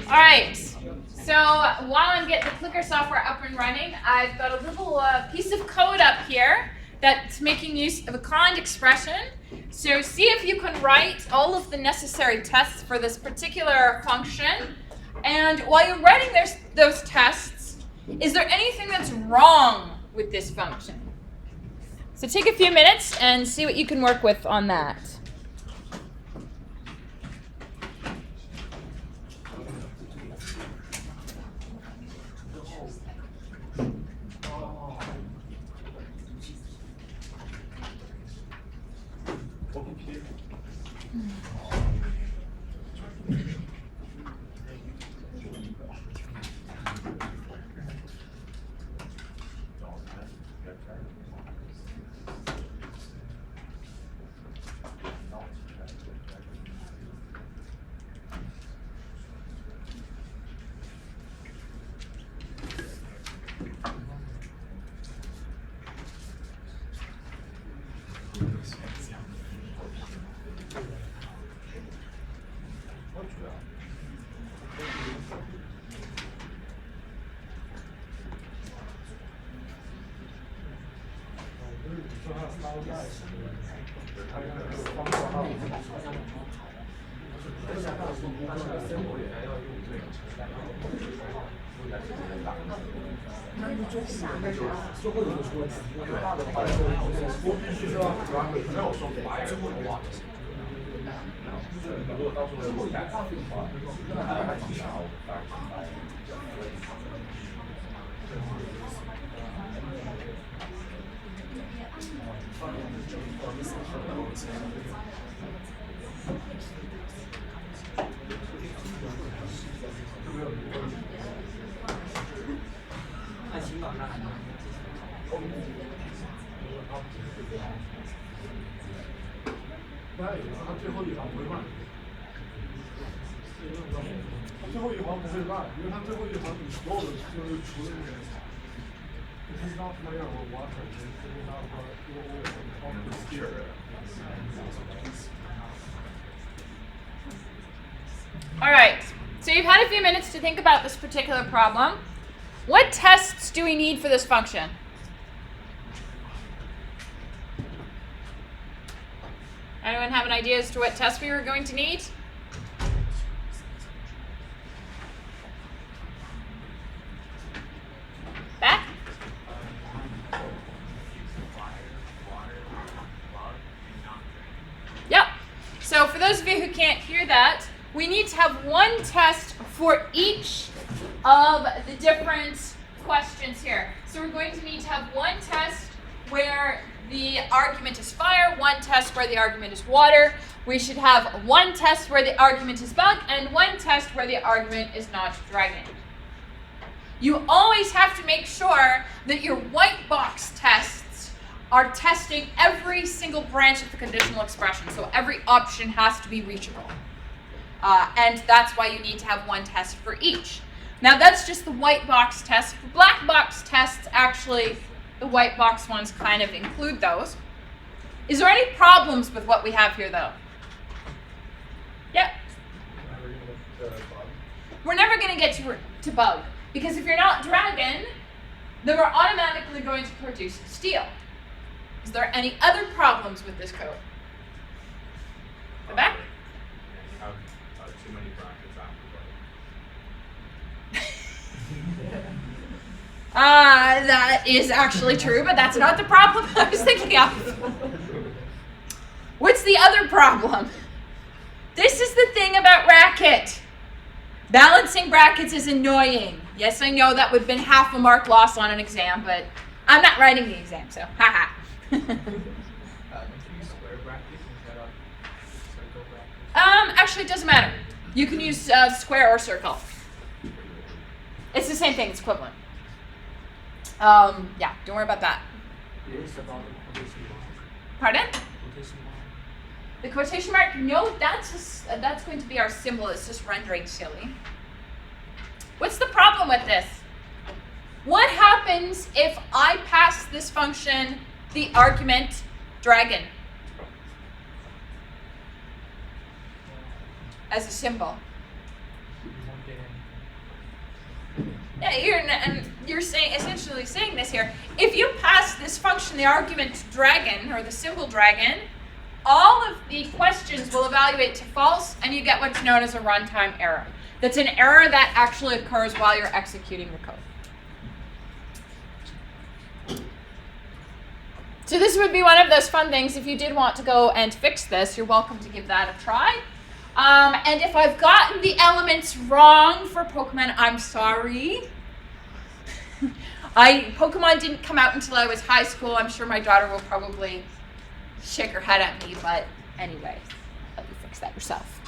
All right, so while I'm getting the clicker software up and running, I've got a little piece of code up here that's making use of a conned expression. So see if you can write all of the necessary tests for this particular function. And while you're writing those tests, is there anything that's wrong with this function? So take a few minutes and see what you can work with on that. All right, so you've had a few minutes to think about this particular problem. What tests do we need for this function? Anyone have an idea as to what tests we were going to need? Back? Yep. So for those of you who can't hear that, we need to have one test for each of the different questions here. So we're going to need to have one test where the argument is fire, one test where the argument is water. We should have one test where the argument is bug, and one test where the argument is not dragon. You always have to make sure that your white box tests are testing every single branch of the conditional expression. So every option has to be reachable. And that's why you need to have one test for each. Now that's just the white box test. For black box tests, actually, the white box ones kind of include those. Is there any problems with what we have here, though? Yep. We're never going to get to bug, because if you're not dragon, then we're automatically going to produce steel. Is there any other problems with this code? The back? Too many brackets after. That is actually true, but that's not the problem I was thinking of. What's the other problem? This is the thing about Racket. Balancing brackets is annoying. Yes, I know that would have been half a mark loss on an exam, but I'm not writing the exam, so haha. Don't you use square brackets instead of circle brackets? Actually, it doesn't matter. You can use square or circle. It's the same thing. It's equivalent. Yeah, don't worry about that. Pardon? The quotation mark? No, that's going to be our symbol. It's just rendering silly. What's the problem with this? What happens if I pass this function the argument dragon as a symbol? Yeah, you're saying essentially saying this here. If you pass this function the argument dragon or the symbol dragon, all of the questions will evaluate to false, and you get what's known as a runtime error. That's an error that actually occurs while you're executing the code. So this would be one of those fun things. If you did want to go and fix this, you're welcome to give that a try. And if I've gotten the elements wrong for Pokemon, I'm sorry. Pokemon didn't come out until I was high school. I'm sure my daughter will probably shake her head at me, but anyway, let you fix that yourself.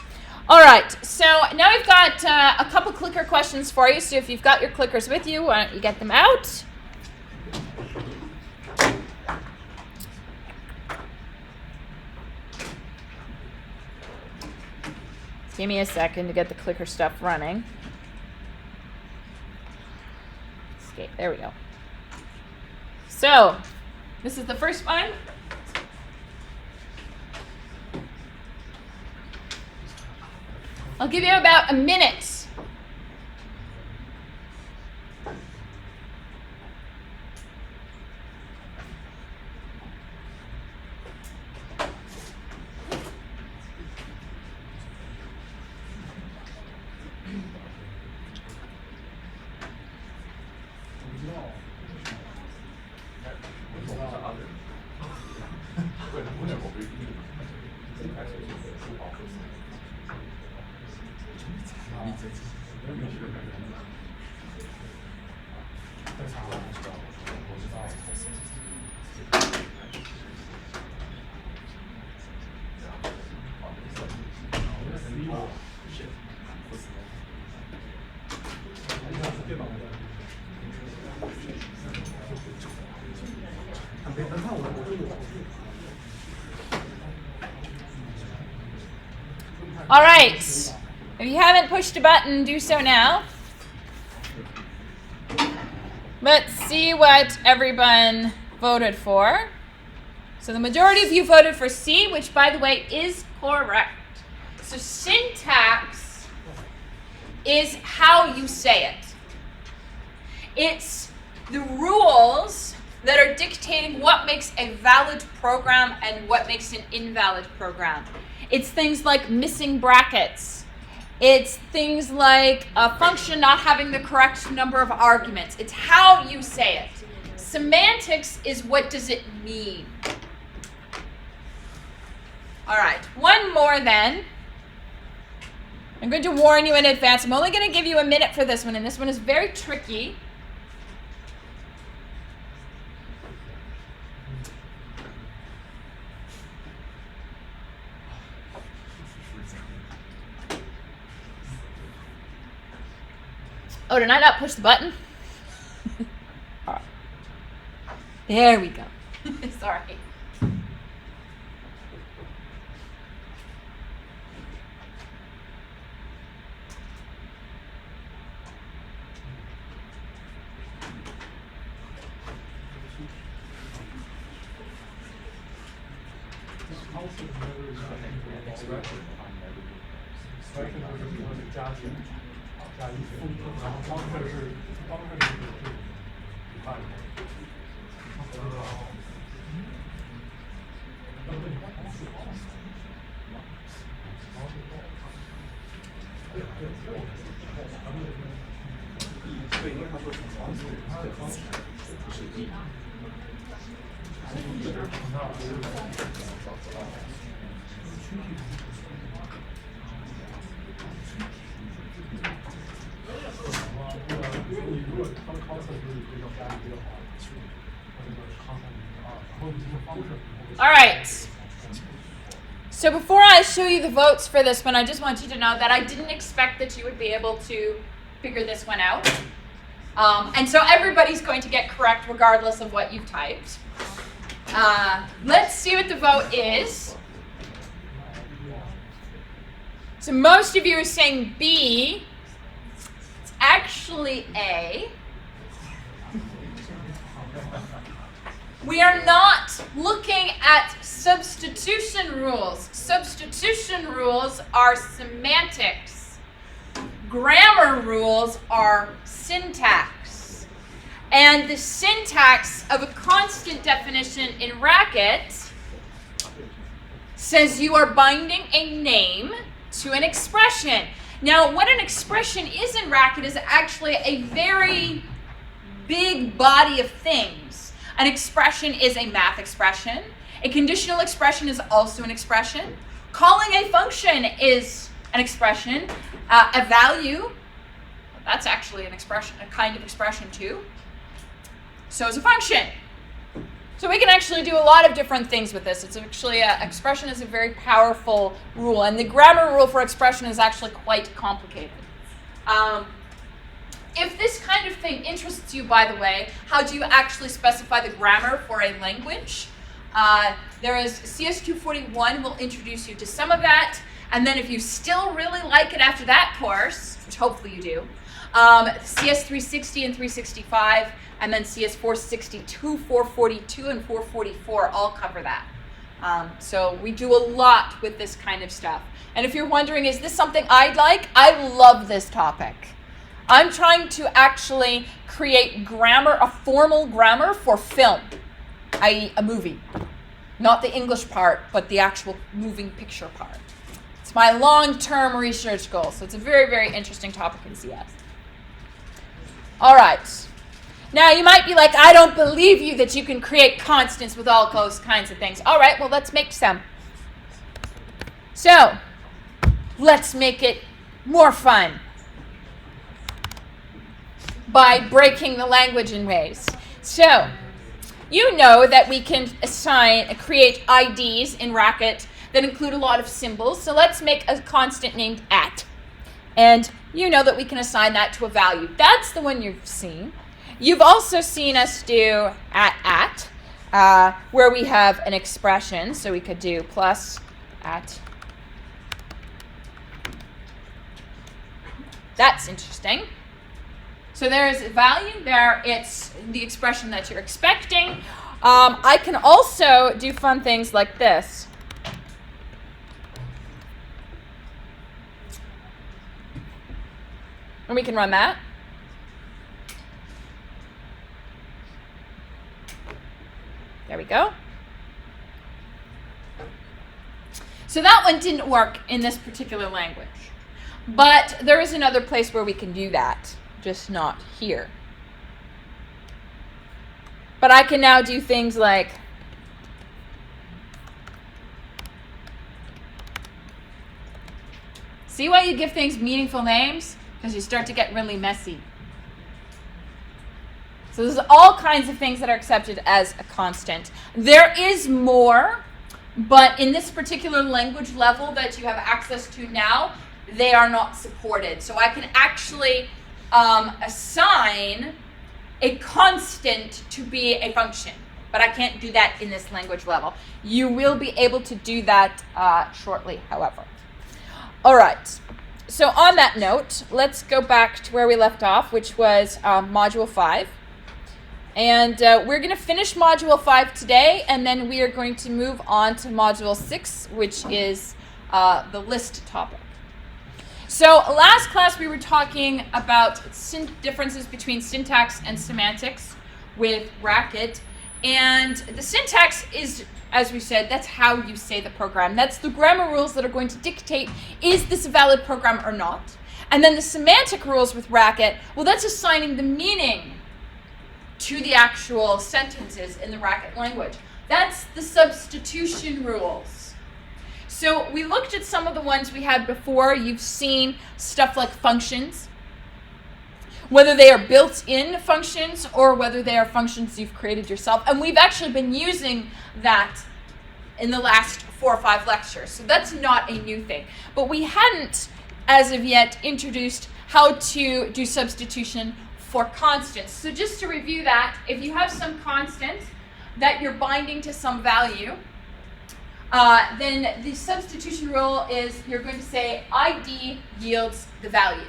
All right, so now we've got a couple clicker questions for you. So if you've got your clickers with you, why don't you get them out? Give me a second to get the clicker stuff running. Escape, there we go. So, this is the first one. I'll give you about a minute. All right, if you haven't pushed a button, do so now. Let's see what everyone voted for. So the majority of you voted for C, which, by the way, is correct. So syntax is how you say it. It's the rules that are dictating what makes a valid program and what makes an invalid program. It's things like missing brackets. It's things like a function not having the correct number of arguments. It's how you say it. Semantics is what does it mean. All right, one more then. I'm going to warn you in advance. I'm only going to give you a minute for this one, and this one is very tricky. Oh, did I not push the button? All right. There we go. Sorry. All right. So before I show you the votes for this one, I just want you to know that I didn't expect that you would be able to figure this one out. And so everybody's going to get correct regardless of what you've typed. Let's see what the vote is. So most of you are saying B. It's actually A. We are not looking at substitution rules. Substitution rules are semantics. Grammar rules are syntax. And the syntax of a constant definition in Racket says you are binding a name to an expression. Now, what an expression is in Racket is actually a very big body of things. An expression is a math expression. A conditional expression is also an expression. Calling a function is an expression. A value, that's actually an expression, a kind of expression too. So is a function. So we can actually do a lot of different things with this. It's actually, expression is a very powerful rule, and the grammar rule for expression is actually quite complicated. If this kind of thing interests you, by the way, how do you actually specify the grammar for a language? There is CS241 will introduce you to some of that, and then if you still really like it after that course, which hopefully you do, CS360 and 365, and then CS462, 442, and 444 all cover that. So we do a lot with this kind of stuff. And if you're wondering, is this something I'd like? I love this topic. I'm trying to actually create grammar, a formal grammar for film, i.e. a movie. Not the English part, but the actual moving picture part. It's my long-term research goal, so it's a very, very interesting topic in CS. All right. Now, you might be like, I don't believe you that you can create constants with all those kinds of things. All right, well, let's make some. So, let's make it more fun by breaking the language in ways. So, you know that we can create IDs in Racket that include a lot of symbols. So let's make a constant named @. And you know that we can assign that to a value. That's the one you've seen. You've also seen us do @, where we have an expression. So we could do plus @. That's interesting. So there is a value there. It's the expression that you're expecting. I can also do fun things like this. And we can run that. There we go. So that one didn't work in this particular language. But there is another place where we can do that, just not here. But I can now do things like see why you give things meaningful names? Because you start to get really messy. So there's all kinds of things that are accepted as a constant. There is more, but in this particular language level that you have access to now, they are not supported. So I can actually assign a constant to be a function, but I can't do that in this language level. You will be able to do that shortly, however. All right. So on that note, let's go back to where we left off, which was Module 5. And we're going to finish Module 5 today, and then we are going to move on to Module 6, which is the list topic. So last class we were talking about differences between syntax and semantics with Racket. And the syntax is, as we said, that's how you say the program. That's the grammar rules that are going to dictate, is this a valid program or not? And then the semantic rules with Racket, well, that's assigning the meaning to the actual sentences in the Racket language. That's the substitution rules. So we looked at some of the ones we had before. You've seen stuff like functions. whether they are built-in functions or whether they are functions you've created yourself. And we've actually been using that in the last 4 or 5 lectures. So that's not a new thing. But we hadn't, as of yet, introduced how to do substitution for constants. So just to review that, if you have some constant that you're binding to some value, then the substitution rule is you're going to say ID yields the value.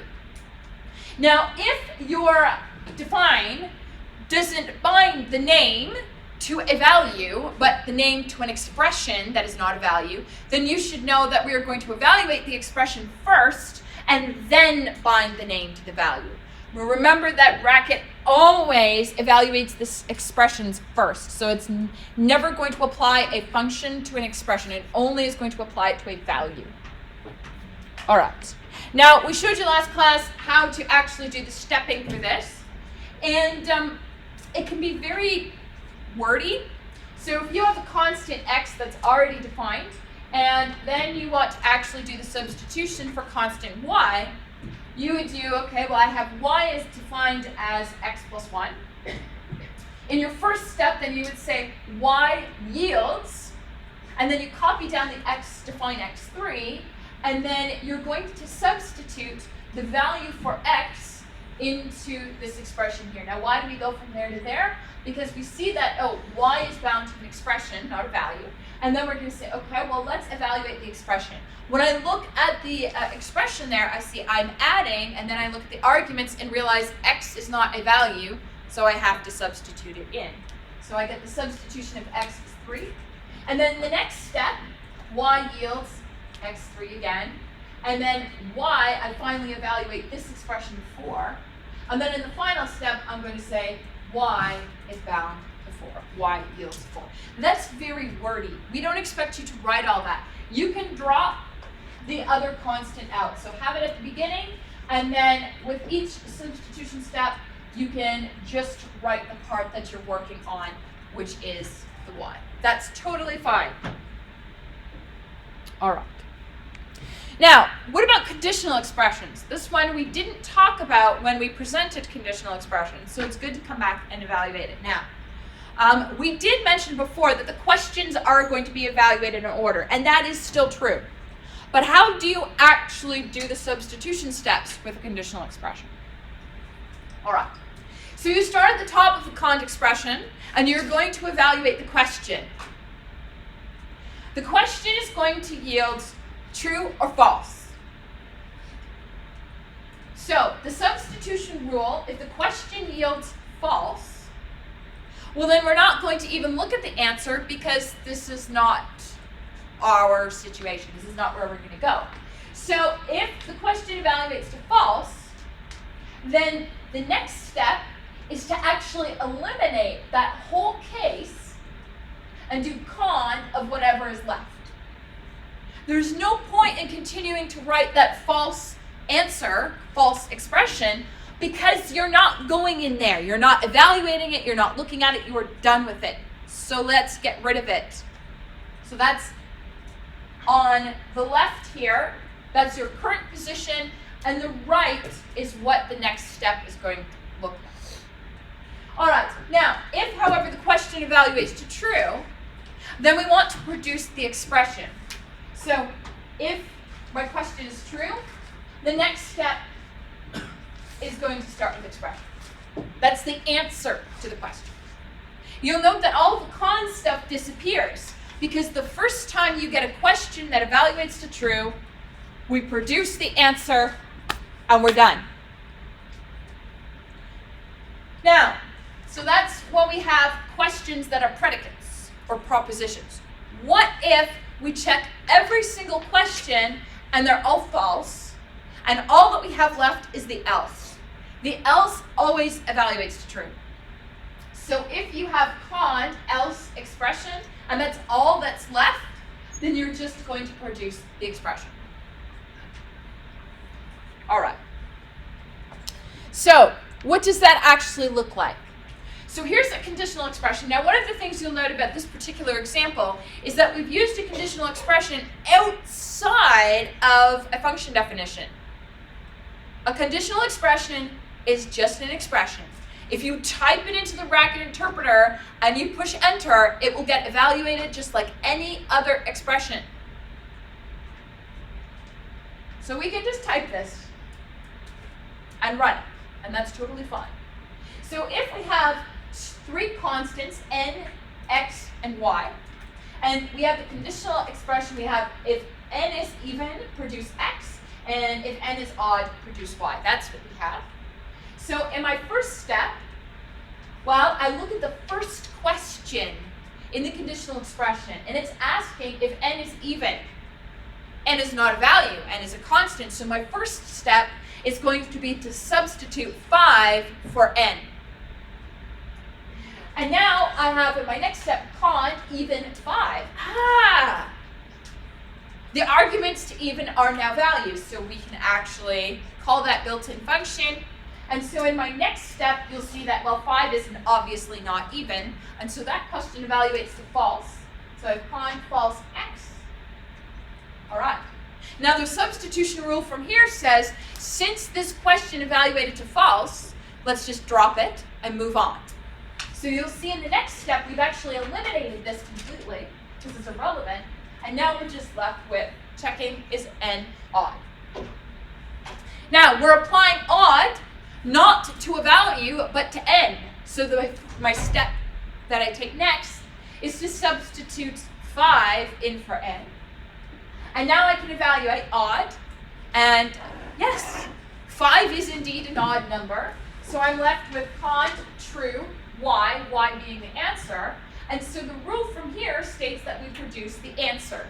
Now, if your define doesn't bind the name to a value, but the name to an expression that is not a value, then you should know that we are going to evaluate the expression first and then bind the name to the value. Remember that bracket always evaluates the expressions first. So it's never going to apply a function to an expression. It only is going to apply it to a value. All right. Now, we showed you last class how to actually do the stepping for this. And it can be very wordy. So if you have a constant x that's already defined, and then you want to actually do the substitution for constant y, you would do, okay, well, I have y is defined as x plus 1. In your first step, then you would say y yields, and then you copy down the x, define x3, and then you're going to substitute the value for x into this expression here. Now, why do we go from there to there? Because we see that, oh, y is bound to an expression, not a value. And then we're going to say, okay, well, let's evaluate the expression. When I look at the expression there, I see I'm adding, and then I look at the arguments and realize x is not a value, so I have to substitute it in. So I get the substitution of x is 3. And then the next step, y yields x3 again. And then y, I finally evaluate this expression 4. And then in the final step, I'm going to say y is bound to 4. Y yields 4. That's very wordy. We don't expect you to write all that. You can drop the other constant out. So have it at the beginning, and then with each substitution step, you can just write the part that you're working on, which is the y. That's totally fine. All right. Now, what about conditional expressions? This one we didn't talk about when we presented conditional expressions, so it's good to come back and evaluate it now. We did mention before that the questions are going to be evaluated in order, and that is still true. But how do you actually do the substitution steps with a conditional expression? All right. So you start at the top of the cond expression, and you're going to evaluate the question. The question is going to yield true or false. So the substitution rule, if the question yields false, well, then we're not going to even look at the answer because this is not our situation. This is not where we're going to go. So if the question evaluates to false, then the next step is to actually eliminate that whole case and do con of whatever is left. There's no point in continuing to write that false answer, false expression, because you're not going in there. You're not evaluating it. You're not looking at it. You are done with it. So let's get rid of it. So that's on the left here. That's your current position. And the right is what the next step is going to look like. All right. Now, if, however, the question evaluates to true, then we want to produce the expression. So if my question is true, the next step is going to start with expression. That's the answer to the question. You'll note that all the con stuff disappears because the first time you get a question that evaluates to true, we produce the answer and we're done. Now, so that's when we have questions that are predicates or propositions. What if we check every single question and they're all false, and all that we have left is the else? The else always evaluates to true. So if you have con else expression, and that's all that's left, then you're just going to produce the expression. All right. So what does that actually look like? So here's a conditional expression. Now, one of the things you'll note about this particular example is that we've used a conditional expression outside of a function definition. A conditional expression is just an expression. If you type it into the bracket interpreter and you push enter, it will get evaluated just like any other expression. So we can just type this and run it, and that's totally fine. So if we have three constants, n, x, and y, and we have the conditional expression, we have if n is even, produce x, and if n is odd, produce y. That's what we have. So in my first step, well, I look at the first question in the conditional expression, and it's asking if n is even. N is not a value, n is a constant, so my first step is going to be to substitute 5 for n. And now I have in my next step, cond even 5. The arguments to even are now values, so we can actually call that built-in function. And so in my next step, you'll see that, well, 5 is obviously not even, and so that question evaluates to false. So I have cond false x. All right. Now the substitution rule from here says, since this question evaluated to false, let's just drop it and move on. So you'll see in the next step, we've actually eliminated this completely because it's irrelevant. And now we're just left with checking is n odd. Now we're applying odd not to a value, but to n. So my step that I take next is to substitute 5 in for n. And now I can evaluate odd, and yes, 5 is indeed an odd number. So I'm left with cond true, y being the answer. And so the rule from here states that we produce the answer,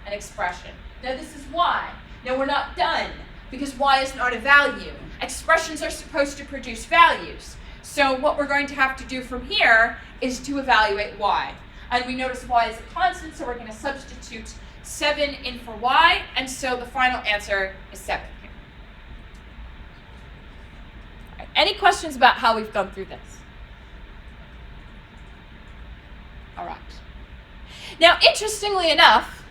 an expression. Now this is y. Now we're not done, because y is not a value. Expressions are supposed to produce values. So what we're going to have to do from here is to evaluate y. And we notice y is a constant, so we're going to substitute 7 in for y, and so the final answer is 7 here. All right, any questions about how we've gone through this? All right. Now, interestingly enough,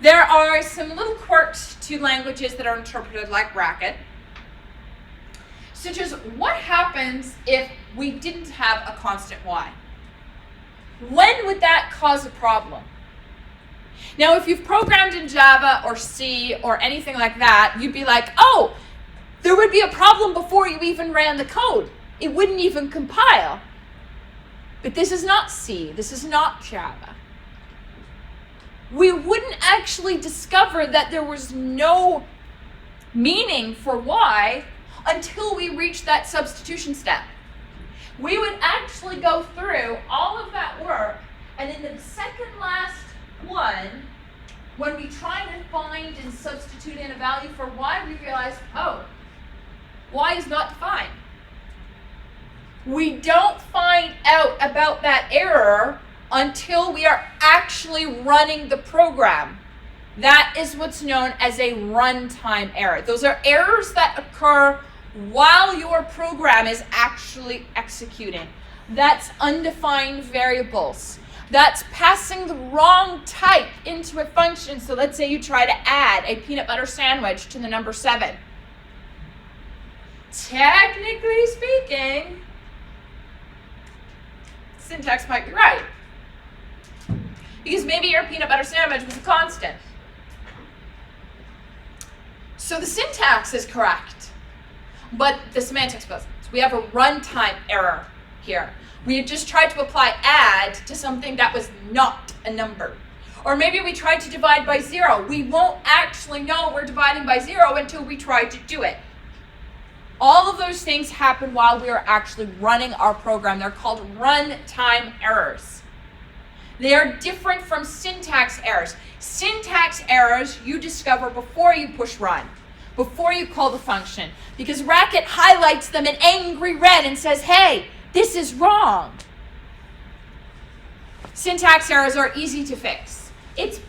there are some little quirks to languages that are interpreted like bracket, such as what happens if we didn't have a constant y? When would that cause a problem? Now, if you've programmed in Java or C or anything like that, you'd be like, oh, there would be a problem before you even ran the code. It wouldn't even compile. But this is not C. This is not Java. We wouldn't actually discover that there was no meaning for y until we reached that substitution step. We would actually go through all of that work, and in the second last one, when we try to find and substitute in a value for y, we realize, oh, y is not defined. We don't find out about that error until we are actually running the program. That is what's known as a runtime error. Those are errors that occur while your program is actually executing. That's undefined variables. That's passing the wrong type into a function. So let's say you try to add a peanut butter sandwich to the number 7. Technically speaking, syntax might be right. Because maybe your peanut butter sandwich was a constant. So the syntax is correct, but the semantics wasn't. We have a runtime error here. We had just tried to apply add to something that was not a number. Or maybe we tried to divide by 0. We won't actually know we're dividing by 0 until we try to do it. All of those things happen while we are actually running our program. They're called runtime errors. They are different from syntax errors. Syntax errors you discover before you push run, before you call the function, because Racket highlights them in angry red and says, hey, this is wrong. Syntax errors are easy to fix. It's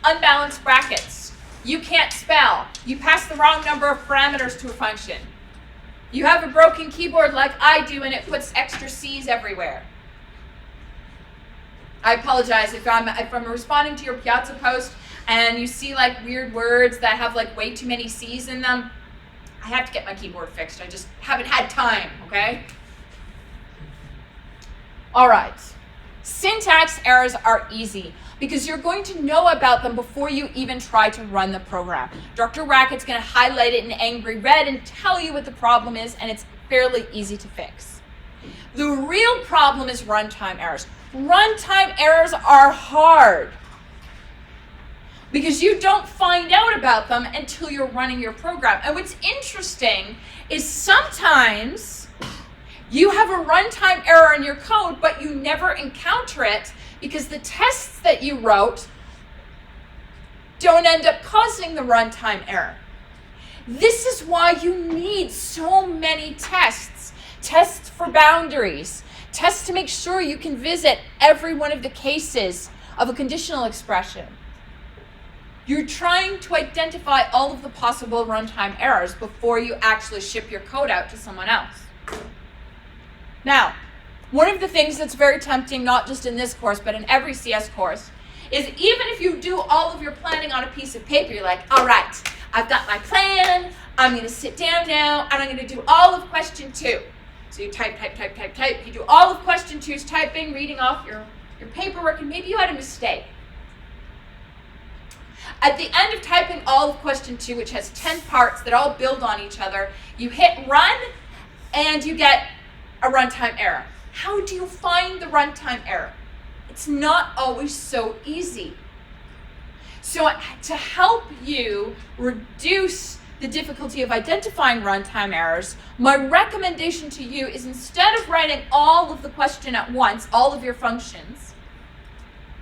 unbalanced brackets. You can't spell. You pass the wrong number of parameters to a function. You have a broken keyboard like I do, and it puts extra C's everywhere. I apologize if I'm responding to your Piazza post and you see like weird words that have like way too many C's in them. I have to get my keyboard fixed. I just haven't had time, okay? All right. Syntax errors are easy because you're going to know about them before you even try to run the program. Dr. Rackett's going to highlight it in angry red and tell you what the problem is, and it's fairly easy to fix. The real problem is runtime errors. Runtime errors are hard because you don't find out about them until you're running your program. And what's interesting is sometimes you have a runtime error in your code, but you never encounter it because the tests that you wrote don't end up causing the runtime error. This is why you need so many tests. Tests for boundaries. Tests to make sure you can visit every one of the cases of a conditional expression. You're trying to identify all of the possible runtime errors before you actually ship your code out to someone else. Now, one of the things that's very tempting, not just in this course, but in every CS course, is even if you do all of your planning on a piece of paper, you're like, all right, I've got my plan, I'm going to sit down now, and I'm going to do all of question 2. So you type. You do all of question 2's typing, reading off your paperwork, and maybe you had a mistake. At the end of typing all of question 2, which has 10 parts that all build on each other, you hit run, and you get a runtime error. How do you find the runtime error? It's not always so easy. So to help you reduce the difficulty of identifying runtime errors, my recommendation to you is instead of writing all of the question at once, all of your functions,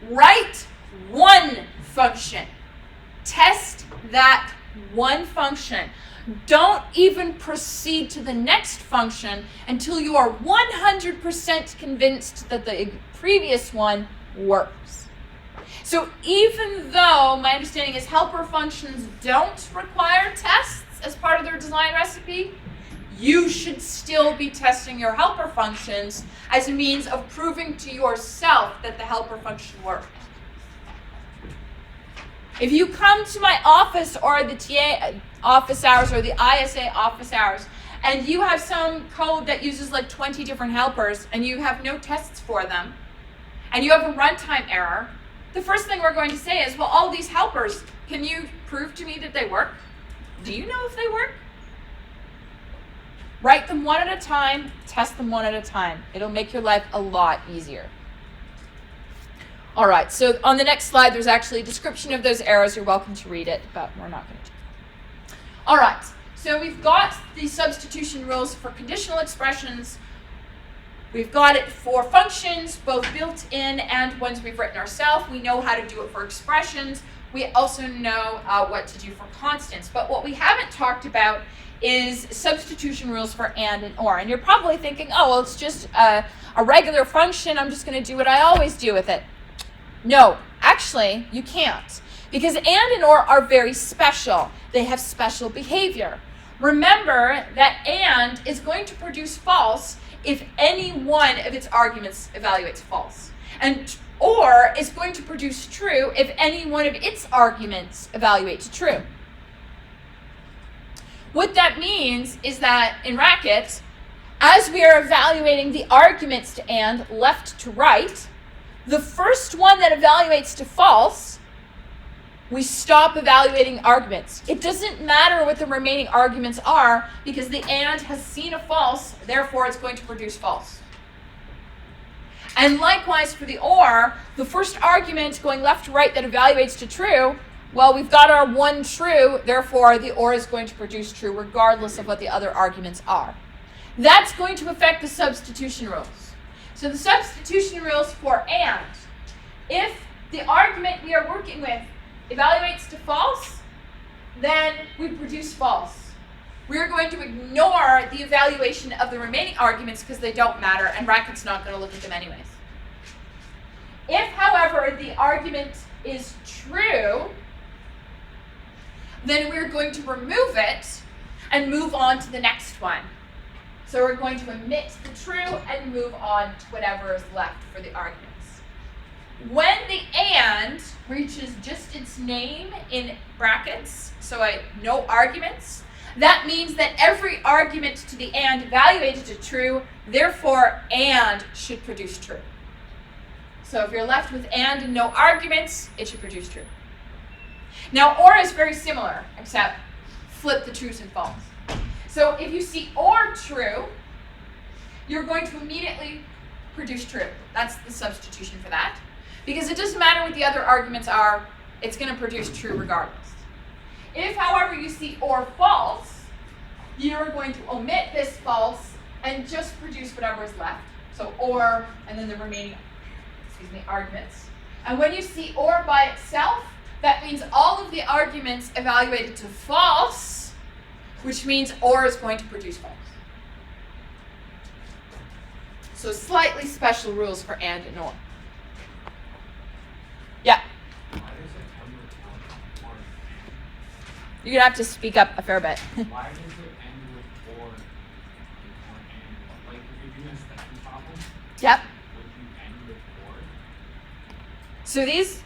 write one function. Test that one function. Don't even proceed to the next function until you are 100% convinced that the previous one works. So even though my understanding is helper functions don't require tests as part of their design recipe, you should still be testing your helper functions as a means of proving to yourself that the helper function works. If you come to my office or the TA office hours or the ISA office hours and you have some code that uses like 20 different helpers and you have no tests for them and you have a runtime error, the first thing we're going to say is, well, all these helpers, can you prove to me that they work? Do you know if they work? Write them one at a time, test them one at a time. It'll make your life a lot easier. All right, so on the next slide, there's actually a description of those errors. You're welcome to read it, but we're not going to. All right, so we've got the substitution rules for conditional expressions. We've got it for functions, both built in and ones we've written ourselves. We know how to do it for expressions. We also know what to do for constants. But what we haven't talked about is substitution rules for and or. And you're probably thinking, oh, well, it's just a regular function. I'm just going to do what I always do with it. No, actually, you can't. Because and or are very special. They have special behavior. Remember that and is going to produce false if any one of its arguments evaluates false. And or is going to produce true if any one of its arguments evaluates true. What that means is that in Racket, as we are evaluating the arguments to and left to right, the first one that evaluates to false, we stop evaluating arguments. It doesn't matter what the remaining arguments are because the and has seen a false, therefore it's going to produce false. And likewise for the or, the first argument going left to right that evaluates to true, well, we've got our one true, therefore the or is going to produce true regardless of what the other arguments are. That's going to affect the substitution rules. So the substitution rules for and, if the argument we are working with evaluates to false, then we produce false. We're going to ignore the evaluation of the remaining arguments because they don't matter and Racket's not going to look at them anyways. If, however, the argument is true, then we're going to remove it and move on to the next one. So we're going to omit the true and move on to whatever is left for the arguments. When the and reaches just its name in brackets, so no arguments, that means that every argument to the and evaluated to true, therefore and should produce true. So if you're left with and no arguments, it should produce true. Now or is very similar, except flip the trues and false. So if you see or true, you're going to immediately produce true. That's the substitution for that. Because it doesn't matter what the other arguments are, it's going to produce true regardless. If, however, you see or false, you're going to omit this false and just produce whatever is left. So or, and then the remaining, arguments. And when you see or by itself, that means all of the arguments evaluated to false, which means or is going to produce false. So slightly special rules for and or. Yeah. Why does it end with or? You're going to have to speak up a fair bit. Why does it end with or and? Like if you're doing a stepping problem, Yep. would you end with or? So these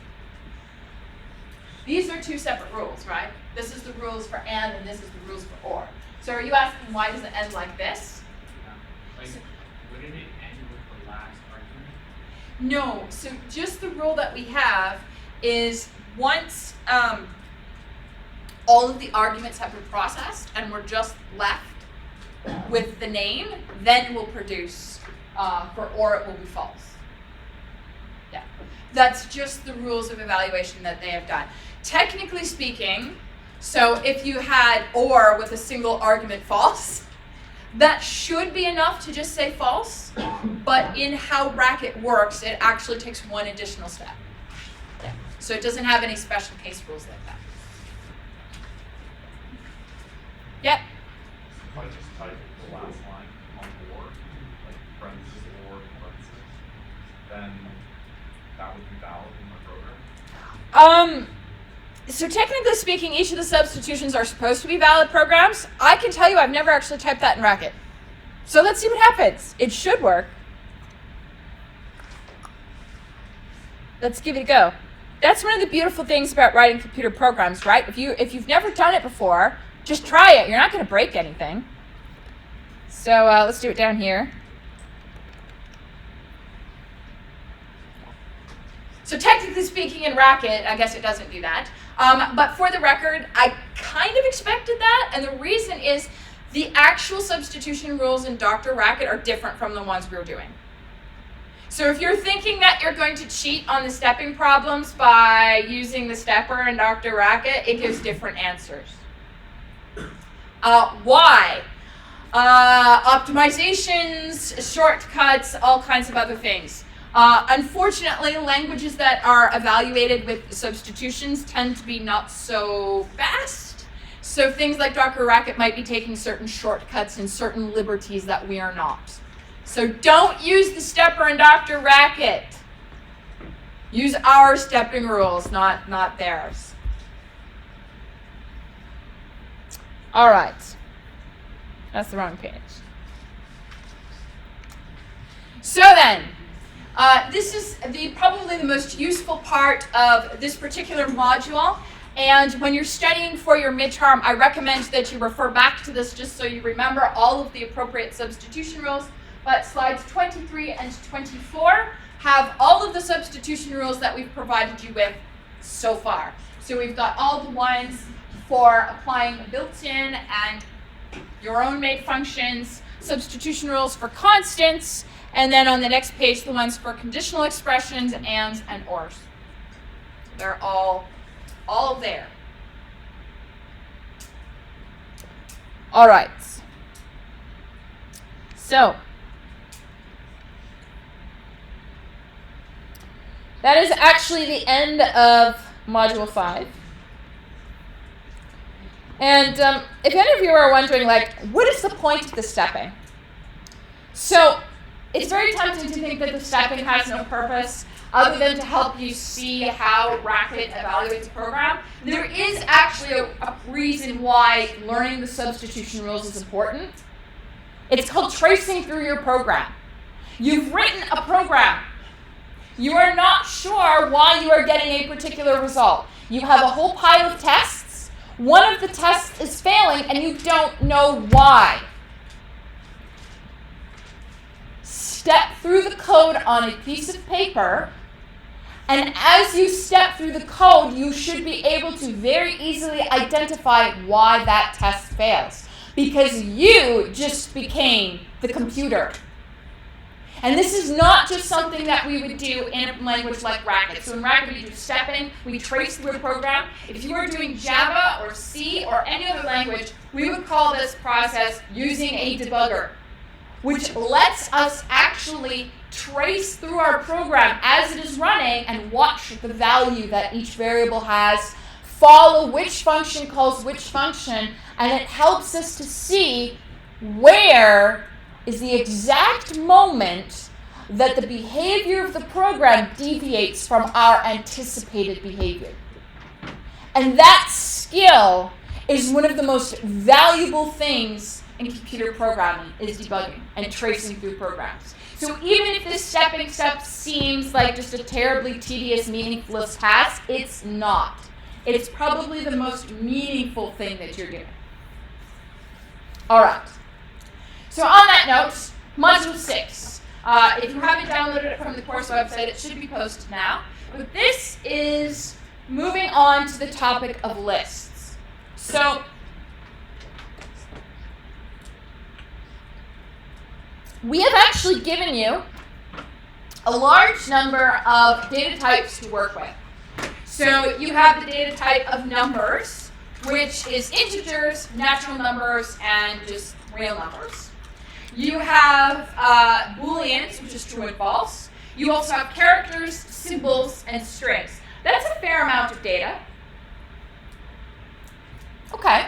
are two separate rules, right? This is the rules for and this is the rules for or. So are you asking why does it end like this? Yeah. Like, wouldn't it end with the last argument? No. So just the rule that we have is once all of the arguments have been processed and we're just left with the name, then we'll produce for or it will be false. Yeah. That's just the rules of evaluation that they have done. Technically speaking, so if you had or with a single argument false, that should be enough to just say false, but in how bracket works, it actually takes one additional step. Yeah. So it doesn't have any special case rules like that. Yep. If I just type the last line on or, like parentheses or parentheses, then that would be valid in my program? So technically speaking, each of the substitutions are supposed to be valid programs. I can tell you I've never actually typed that in Racket. So let's see what happens. It should work. Let's give it a go. That's one of the beautiful things about writing computer programs, right? If you've never done it before, just try it. You're not going to break anything. So let's do it down here. So technically speaking in Racket, I guess it doesn't do that. But for the record, I kind of expected that. And the reason is the actual substitution rules in Dr. Racket are different from the ones we were doing. So if you're thinking that you're going to cheat on the stepping problems by using the stepper in Dr. Racket, it gives different answers. Why? Optimizations, shortcuts, all kinds of other things. Unfortunately, languages that are evaluated with substitutions tend to be not so fast. So things like Dr. Racket might be taking certain shortcuts and certain liberties that we are not. So don't use the stepper in Dr. Racket. Use our stepping rules, not theirs. All right. That's the wrong page. So then, this is probably the most useful part of this particular module. And when you're studying for your midterm, I recommend that you refer back to this just so you remember all of the appropriate substitution rules. But slides 23 and 24 have all of the substitution rules that we've provided you with so far. So we've got all the ones for applying built-in and your own made functions, substitution rules for constants, and then on the next page, the ones for conditional expressions, ands, and ors. They're all there. All right. So, that is actually the end of Module 5. And if any of you are wondering, like, what is the point of the stepping? So, it's very tempting to think that the stepping has no purpose other than to help you see how Racket evaluates a program. There is actually a reason why learning the substitution rules is important. It's called tracing through your program. You've written a program. You are not sure why you are getting a particular result. You have a whole pile of tests. one of the tests is failing and you don't know why. Step through the code on a piece of paper, and as you step through the code, you should be able to very easily identify why that test fails. Because you just became the computer. And this is not just something that we would do in a language like Racket. So in Racket, we do stepping, we trace through a program. If you were doing Java or C or any other language, we would call this process using a debugger, which lets us actually trace through our program as it is running and watch the value that each variable has, follow which function calls which function, and it helps us to see where is the exact moment that the behavior of the program deviates from our anticipated behavior. And that skill is one of the most valuable things in computer programming, is debugging and tracing through programs. So even if this stepping step seems like just a terribly tedious, meaningless task, it's not. It's probably the most meaningful thing that you're doing. All right. So on that note, Module 6. If you haven't downloaded it from the course website, it should be posted now. But this is moving on to the topic of lists. So we have actually given you a large number of data types to work with. So you have the data type of numbers, which is integers, natural numbers, and just real numbers. You have Booleans, which is true and false. You also have characters, symbols, and strings. That's a fair amount of data. Okay.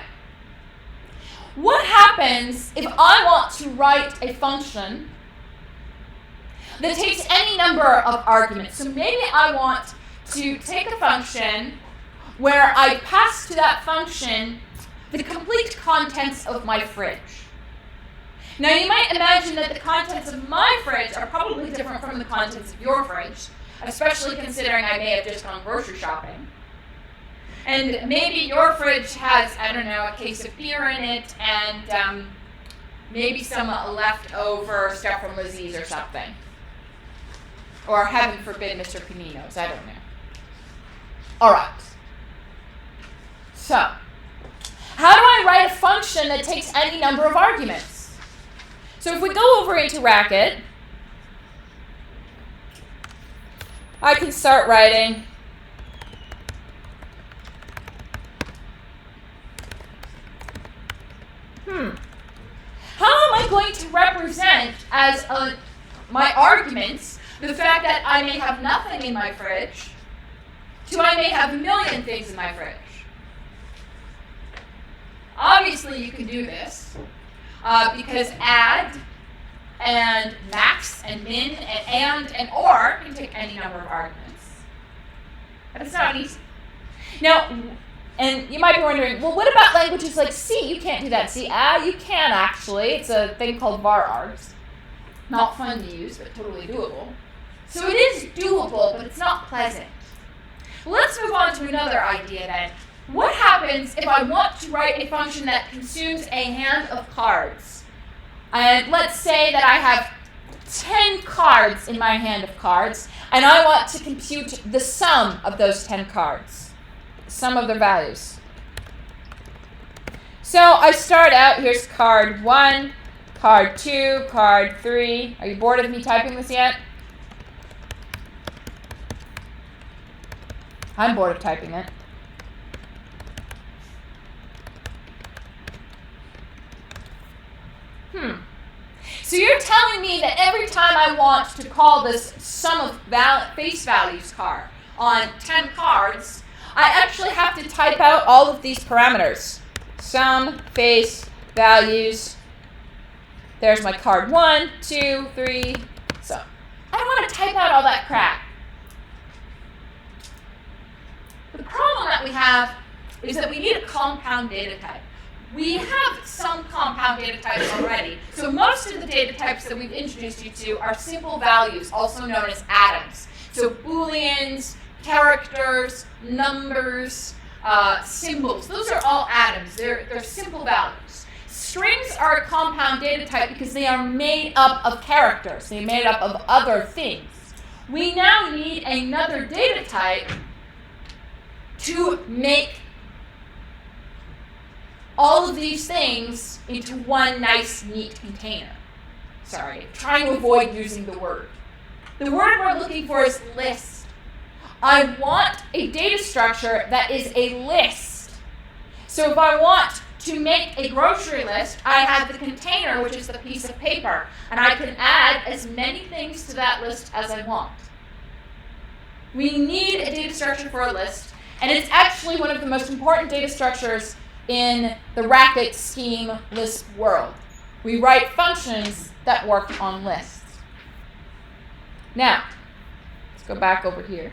What happens if I want to write a function that takes any number of arguments? So maybe I want to take a function where I pass to that function the complete contents of my fridge. Now you might imagine that the contents of my fridge are probably different from the contents of your fridge, especially considering I may have just gone grocery shopping. And maybe your fridge has, I don't know, a case of beer in it and maybe some leftover stuff from Lizzie's or something. Or heaven forbid, Mr. Panino's, I don't know. All right. So, how do I write a function that takes any number of arguments? So if we go over into Racket, I can start writing how am I going to represent as my arguments the fact that I may have nothing in my fridge to I may have a million things in my fridge? Obviously, you can do this because add and max and min and or can take any number of arguments. But it's not easy. Now, and you might be wondering, well, what about languages like C? You can't do that. C? You can actually. It's a thing called var args. Not fun to use, but totally doable. So it is doable, but it's not pleasant. Let's move on to another idea then. What happens if I want to write a function that consumes a hand of cards? And let's say that I have 10 cards in my hand of cards, and I want to compute the sum of those 10 cards, sum of their values. So I start out, here's card 1, card 2, card 3. Are you bored of me typing this yet? I'm bored of typing it. So you're telling me that every time I want to call this sum of face values car on 10 cards, I actually have to type out all of these parameters. Sum, face, values. There's my card 1, 2, 3. So I don't want to type out all that crap. The problem that we have is that we need a compound data type. We have some compound data types already. So most of the data types that we've introduced you to are simple values, also known as atoms. So Booleans, characters, numbers, symbols. Those are all atoms. They're simple values. Strings are a compound data type because they are made up of characters. They're made up of other things. We now need another data type to make all of these things into one nice, neat container. Sorry, trying to avoid using the word. The word we're looking for is list. I want a data structure that is a list. So if I want to make a grocery list, I have the container, which is the piece of paper, and I can add as many things to that list as I want. We need a data structure for a list, and it's actually one of the most important data structures in the racket scheme list world. We write functions that work on lists. Now, let's go back over here.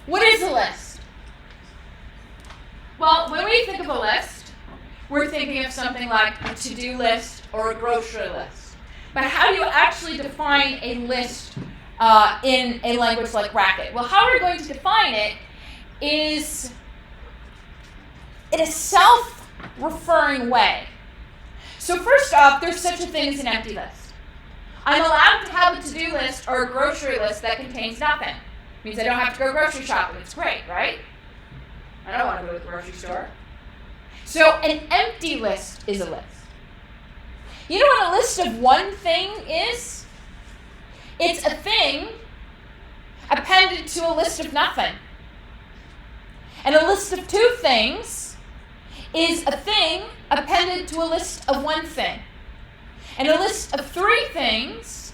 What is a list? Well, when we think of a list, we're thinking of something like a to-do list or a grocery list. But how do you actually define a list in a language like Racket? Well, how we're going to define it is in a self-referring way. So first off, there's such a thing as an empty list. I'm allowed to have a to-do list or a grocery list that contains nothing. Means I don't have to go grocery shopping. It's great, right? I don't want to go to the grocery store. So an empty list is a list. You know what a list of one thing is? It's a thing appended to a list of nothing. And a list of two things is a thing appended to a list of one thing. And a list of three things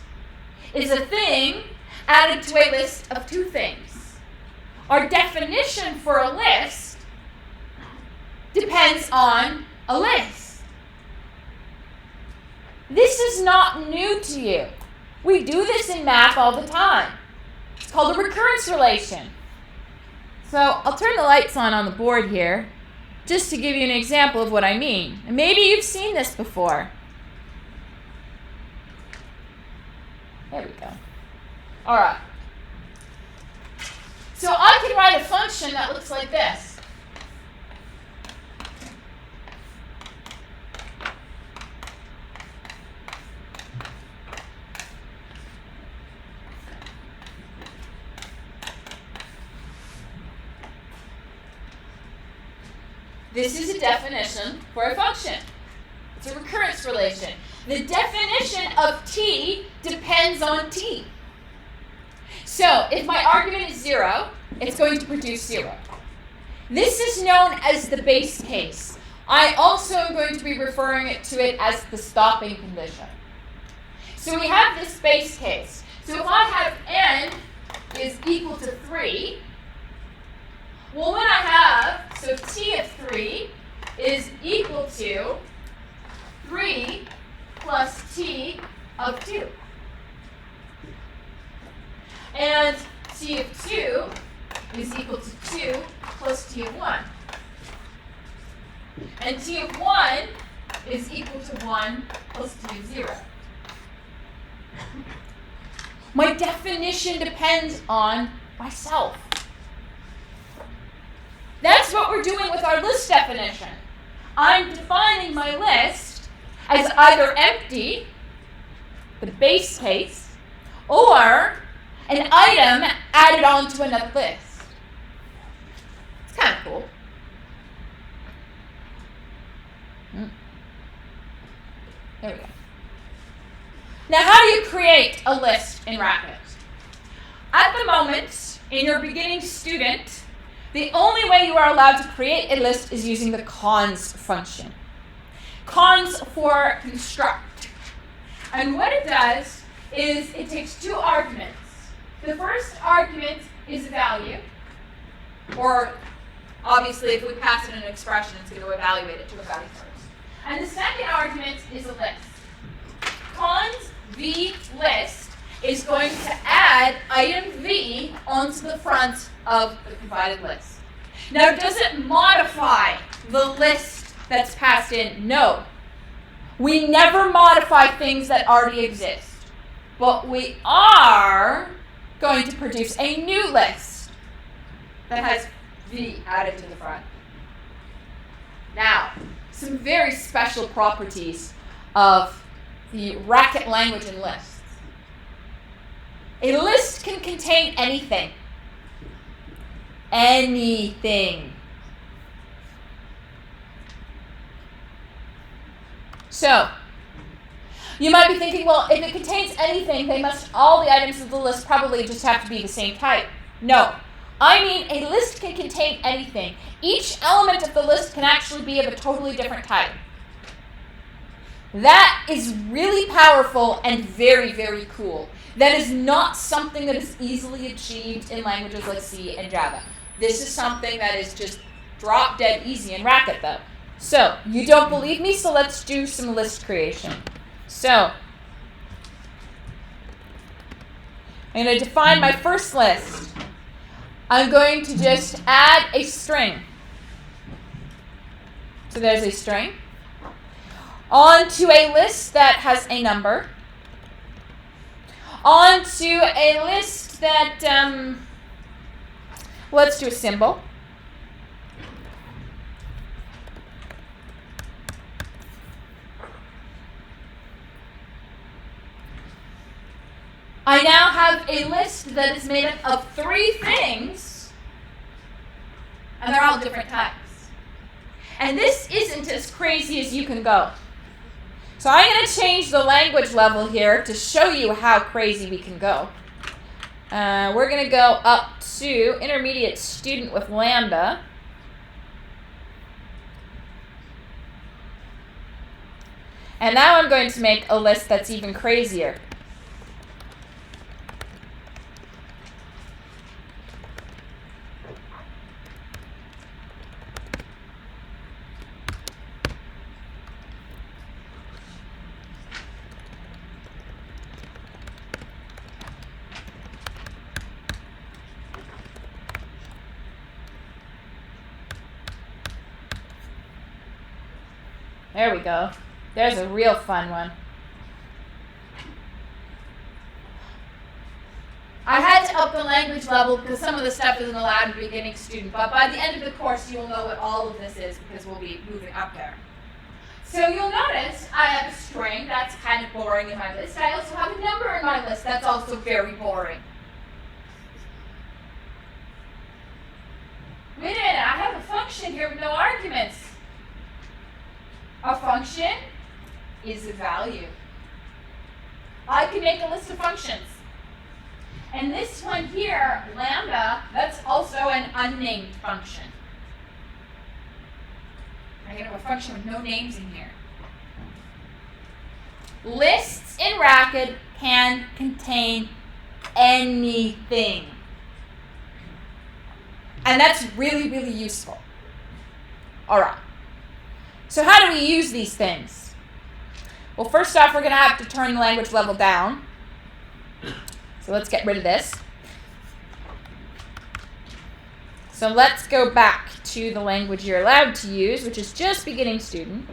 is a thing added to a list of two things. Our definition for a list depends on a list. This is not new to you. We do this in math all the time. It's called a recurrence relation. So I'll turn the lights on the board here just to give you an example of what I mean. And maybe you've seen this before. There we go. All right. So I can write a function that looks like this. This is a definition for a function. It's a recurrence relation. The definition of t depends on t. So if my argument is 0, it's going to produce 0. This is known as the base case. I also am going to be referring to it as the stopping condition. So we have this base case. So if I have n is equal to 3, well, when I have, so t of 3 is equal to 3 plus t of 2. And t of 2 is equal to 2 plus t of 1. And t of 1 is equal to 1 plus t of 0. My definition depends on myself. That's what we're doing with our list definition. I'm defining my list as either empty, the base case, or an item added onto another list. It's kind of cool. There we go. Now, how do you create a list in Racket? At the moment, in your beginning student, the only way you are allowed to create a list is using the cons function. Cons for construct. And what it does is it takes two arguments. The first argument is a value, or obviously if we pass it in an expression, it's going to evaluate it to a value first. And the second argument is a list. Cons v list is going to add item v onto the front of the provided list. Now, does it modify the list that's passed in? No. We never modify things that already exist. but we are going to produce a new list that has V added to the front. Now, some very special properties of the Racket language and lists. A list can contain anything. Anything. So, you might be thinking, well, if it contains anything, all the items of the list probably just have to be the same type. No. I mean, a list can contain anything. Each element of the list can actually be of a totally different type. That is really powerful and very, very cool. That is not something that is easily achieved in languages like C and Java. This is something that is just drop dead easy in Racket, though. So, you don't believe me, so let's do some list creation. So, I'm going to define my first list. I'm going to just add a string. So there's a string. Onto a list that has a number. Onto a list that, let's do a symbol. I now have a list that is made up of 3 things, and they're all different types. And this isn't as crazy as you can go. So I'm going to change the language level here to show you how crazy we can go. We're going to go up to intermediate student with Lambda. And now I'm going to make a list that's even crazier. There we go. There's a real fun one. I had to up the language level because some of the stuff isn't allowed in beginning student, but by the end of the course you'll know what all of this is because we'll be moving up there. So you'll notice I have a string, that's kind of boring in my list. I also have a number in my list, that's also very boring. Wait a minute, I have a function here with no arguments. A function is a value. I can make a list of functions. And this one here, lambda, that's also an unnamed function. I have a function with no names in here. Lists in Racket can contain anything. And that's really, really useful. All right. So how do we use these things? Well, first off, we're going to have to turn the language level down. So let's get rid of this. So let's go back to the language you're allowed to use, which is just beginning student.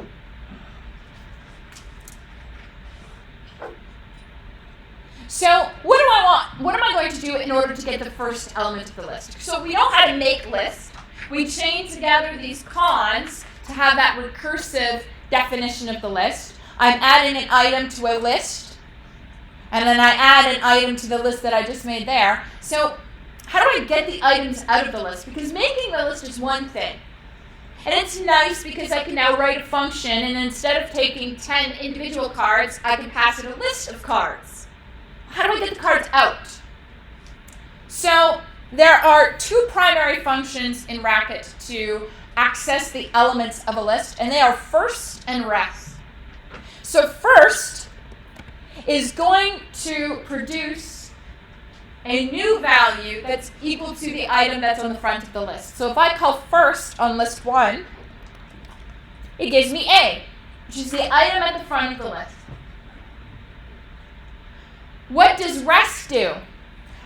So what do I want? What am I going to do in order to get the first element of the list? So we know how to make lists. We chain together these cons to have that recursive definition of the list. I'm adding an item to a list, and then I add an item to the list that I just made there. So how do I get the items out of the list? Because making the list is one thing. And it's nice because I can now write a function, and instead of taking 10 individual cards, I can pass it a list of cards. How do I get the cards out? So there are 2 primary functions in Racket to access the elements of a list, and they are first and rest. So first is going to produce a new value that's equal to the item that's on the front of the list. So if I call first on list 1, it gives me A, which is the item at the front of the list. What does rest do?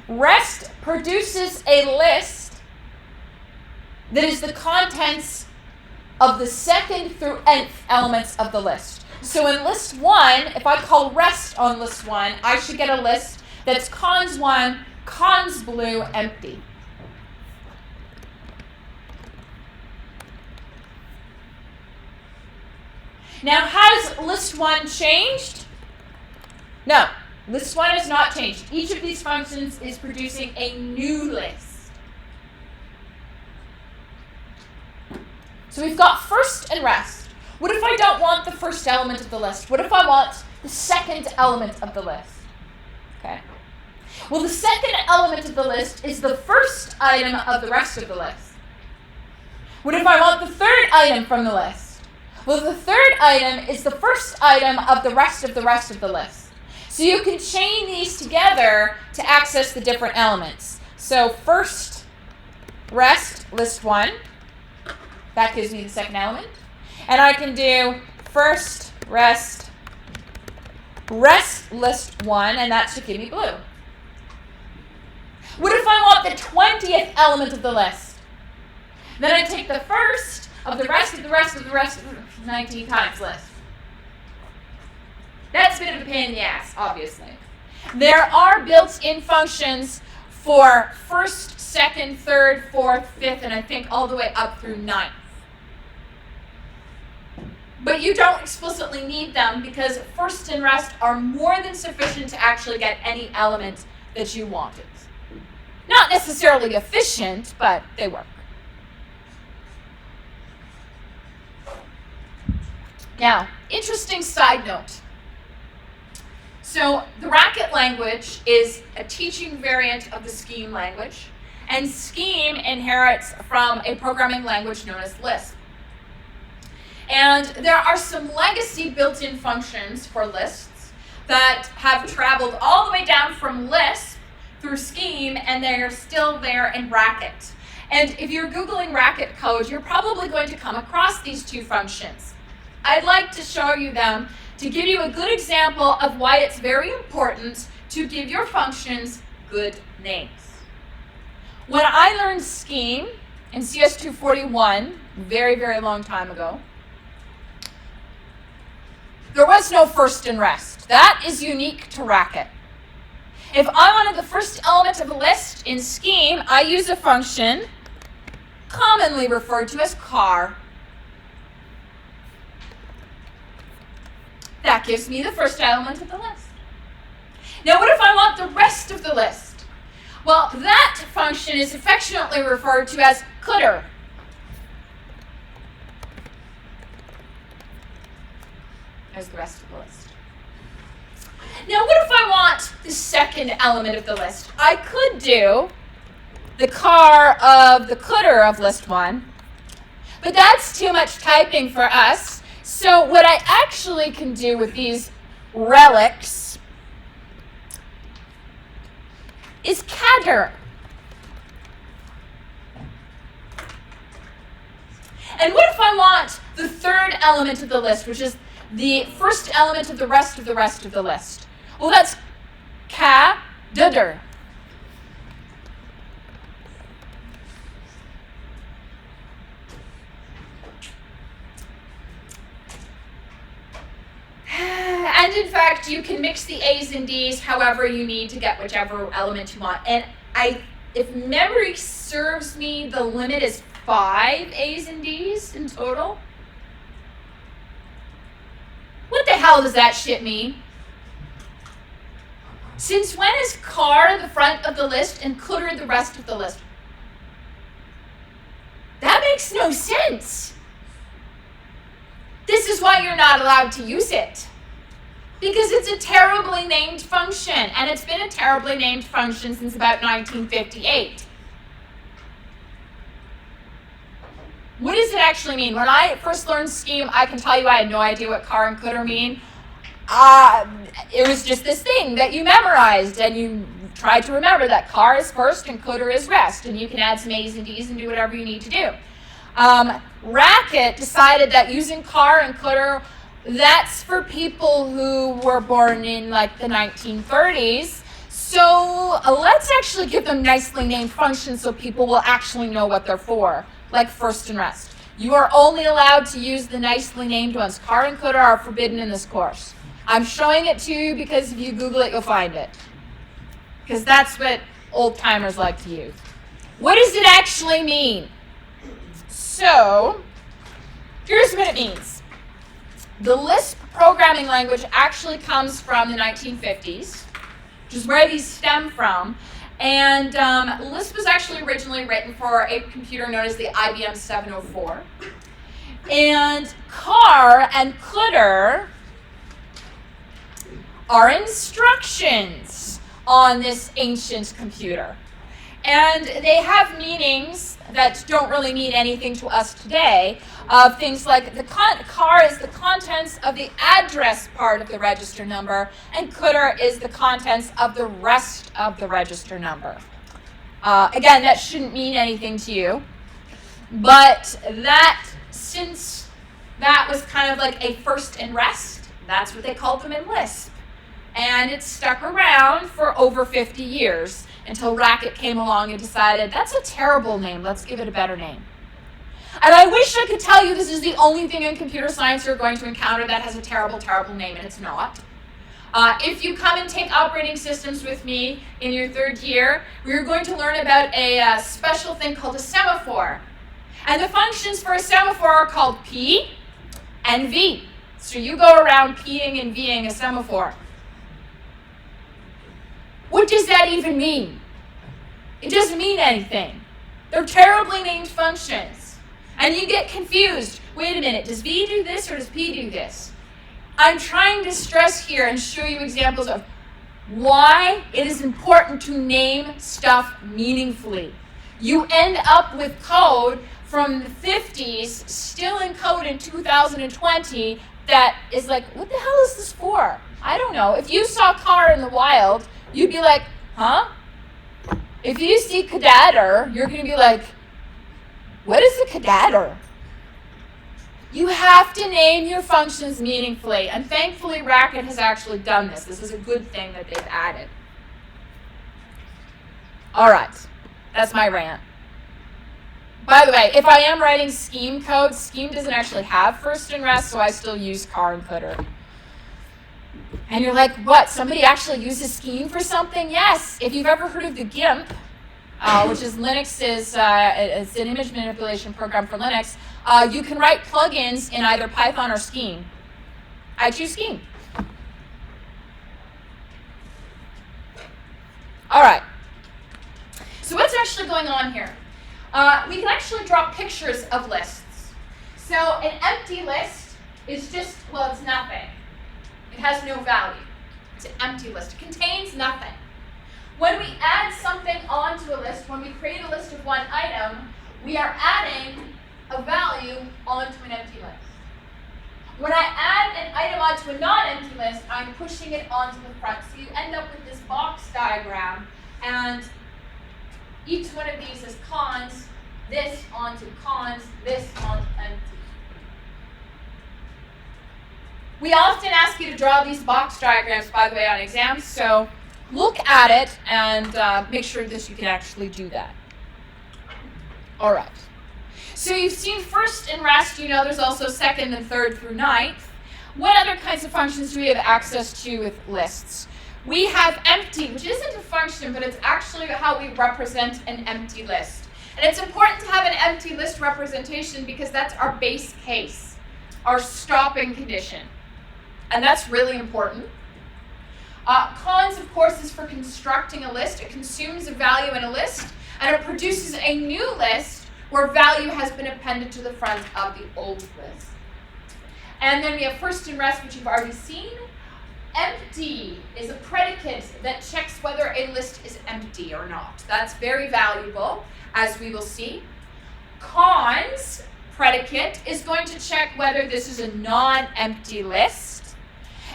Rest produces a list that is the contents of the second through nth elements of the list. So in list 1, if I call rest on list 1, I should get a list that's cons 1, cons blue, empty. Now, has list 1 changed? No, list 1 has not changed. Each of these functions is producing a new list. So we've got first and rest. What if I don't want the first element of the list? What if I want the second element of the list? Okay. Well, the second element of the list is the first item of the rest of the list. What if I want the third item from the list? Well, the third item is the first item of the rest of the list. So you can chain these together to access the different elements. So first, rest, list 1. That gives me the second element. And I can do first, rest, list 1, and that should give me blue. What if I want the 20th element of the list? Then I take the first of the rest of the rest of the rest of the 19 times list. That's a bit of a pain in the ass, obviously. There are built-in functions for first, second, third, fourth, fifth, and I think all the way up through 9th. But you don't explicitly need them because first and rest are more than sufficient to actually get any element that you wanted. Not necessarily efficient, but they work. Now, interesting side note. So the Racket language is a teaching variant of the Scheme language, and Scheme inherits from a programming language known as Lisp. And there are some legacy built-in functions for lists that have traveled all the way down from Lisp through Scheme, and they are still there in Racket. And if you're Googling Racket code, you're probably going to come across these two functions. I'd like to show you them to give you a good example of why it's very important to give your functions good names. When I learned Scheme in CS241, very, very long time ago, there was no first and rest. That is unique to Racket. If I wanted the first element of a list in Scheme, I use a function commonly referred to as car. That gives me the first element of the list. Now, what if I want the rest of the list? Well, that function is affectionately referred to as cdr. There's the rest of the list. Now, what if I want the second element of the list? I could do the car of the cdr of list 1, but that's too much typing for us. So what I actually can do with these relics is cadr. And what if I want the third element of the list, which is the first element of the rest of the list? Well, that's cadr. And in fact, you can mix the A's and D's however you need to get whichever element you want. And if memory serves me, the limit is 5 A's and D's in total. What the hell does that shit mean? Since when is car the front of the list and cdr the rest of the list? That makes no sense. This is why you're not allowed to use it. Because it's a terribly named function, and it's been a terribly named function since about 1958. What does it actually mean? When I first learned Scheme, I can tell you I had no idea what car and cdr mean. It was just this thing that you memorized, and you tried to remember that car is first and cdr is rest, and you can add some A's and D's and do whatever you need to do. Racket decided that using car and cdr, that's for people who were born in like the 1930s. So let's actually give them nicely named functions so people will actually know what they're for, like first and rest. You are only allowed to use the nicely named ones. Car and coulda are forbidden in this course. I'm showing it to you because if you Google it, you'll find it. Because that's what old timers like to use. What does it actually mean? So, here's what it means. The Lisp programming language actually comes from the 1950s, which is where these stem from. And Lisp was actually originally written for a computer known as the IBM 704. And car and coulda are instructions on this ancient computer. And they have meanings that don't really mean anything to us today, of things like the car is the contents of the address part of the register number, and coulda is the contents of the rest of the register number. Again, that shouldn't mean anything to you, but that, since that was kind of like a first and rest, that's what they called them in Lisp. And it stuck around for over 50 years until Racket came along and decided, that's a terrible name, let's give it a better name. And I wish I could tell you this is the only thing in computer science you're going to encounter that has a terrible, terrible name, and it's not. If you come and take operating systems with me in your third year, we're going to learn about a special thing called a semaphore. And the functions for a semaphore are called P and V. So you go around P'ing and V'ing a semaphore. What does that even mean? It doesn't mean anything. They're terribly named functions. And you get confused. Wait a minute, does V do this or does P do this? I'm trying to stress here and show you examples of why it is important to name stuff meaningfully. You end up with code from the 50s, still in code in 2020, that is like, what the hell is this for? I don't know. If you saw car in the wild, you'd be like, huh? If you see cadaver, you're going to be like, what is a cadaver? You have to name your functions meaningfully, and thankfully Racket has actually done this. This is a good thing that they've added. All right, that's my rant. By the way, if I am writing scheme code, scheme doesn't actually have first and rest, so I still use car and coulda. And you're like, what? Somebody actually uses scheme for something? Yes. If you've ever heard of the GIMP, which is Linux's, it's an image manipulation program for Linux, you can write plugins in either Python or Scheme. I choose Scheme. All right. So what's actually going on here? We can actually draw pictures of lists. So an empty list is just, well, it's nothing. It has no value. It's an empty list. It contains nothing. When we add something onto a list, when we create a list of one item, we are adding a value onto an empty list. When I add an item onto a non-empty list, I'm pushing it onto the front. So you end up with this box diagram, and each one of these is cons, this onto cons, this onto empty. We often ask you to draw these box diagrams, by the way, on exams, so look at it and make sure that you can actually do that. All right. So you've seen first and rest. You know there's also second and third through ninth. What other kinds of functions do we have access to with lists? We have empty, which isn't a function, but it's actually how we represent an empty list. And it's important to have an empty list representation because that's our base case, our stopping condition. And that's really important. Cons, of course, is for constructing a list. It consumes a value in a list, and it produces a new list where value has been appended to the front of the old list. And then we have first and rest, which you've already seen. Empty is a predicate that checks whether a list is empty or not. That's very valuable, as we will see. Cons predicate is going to check whether this is a non-empty list.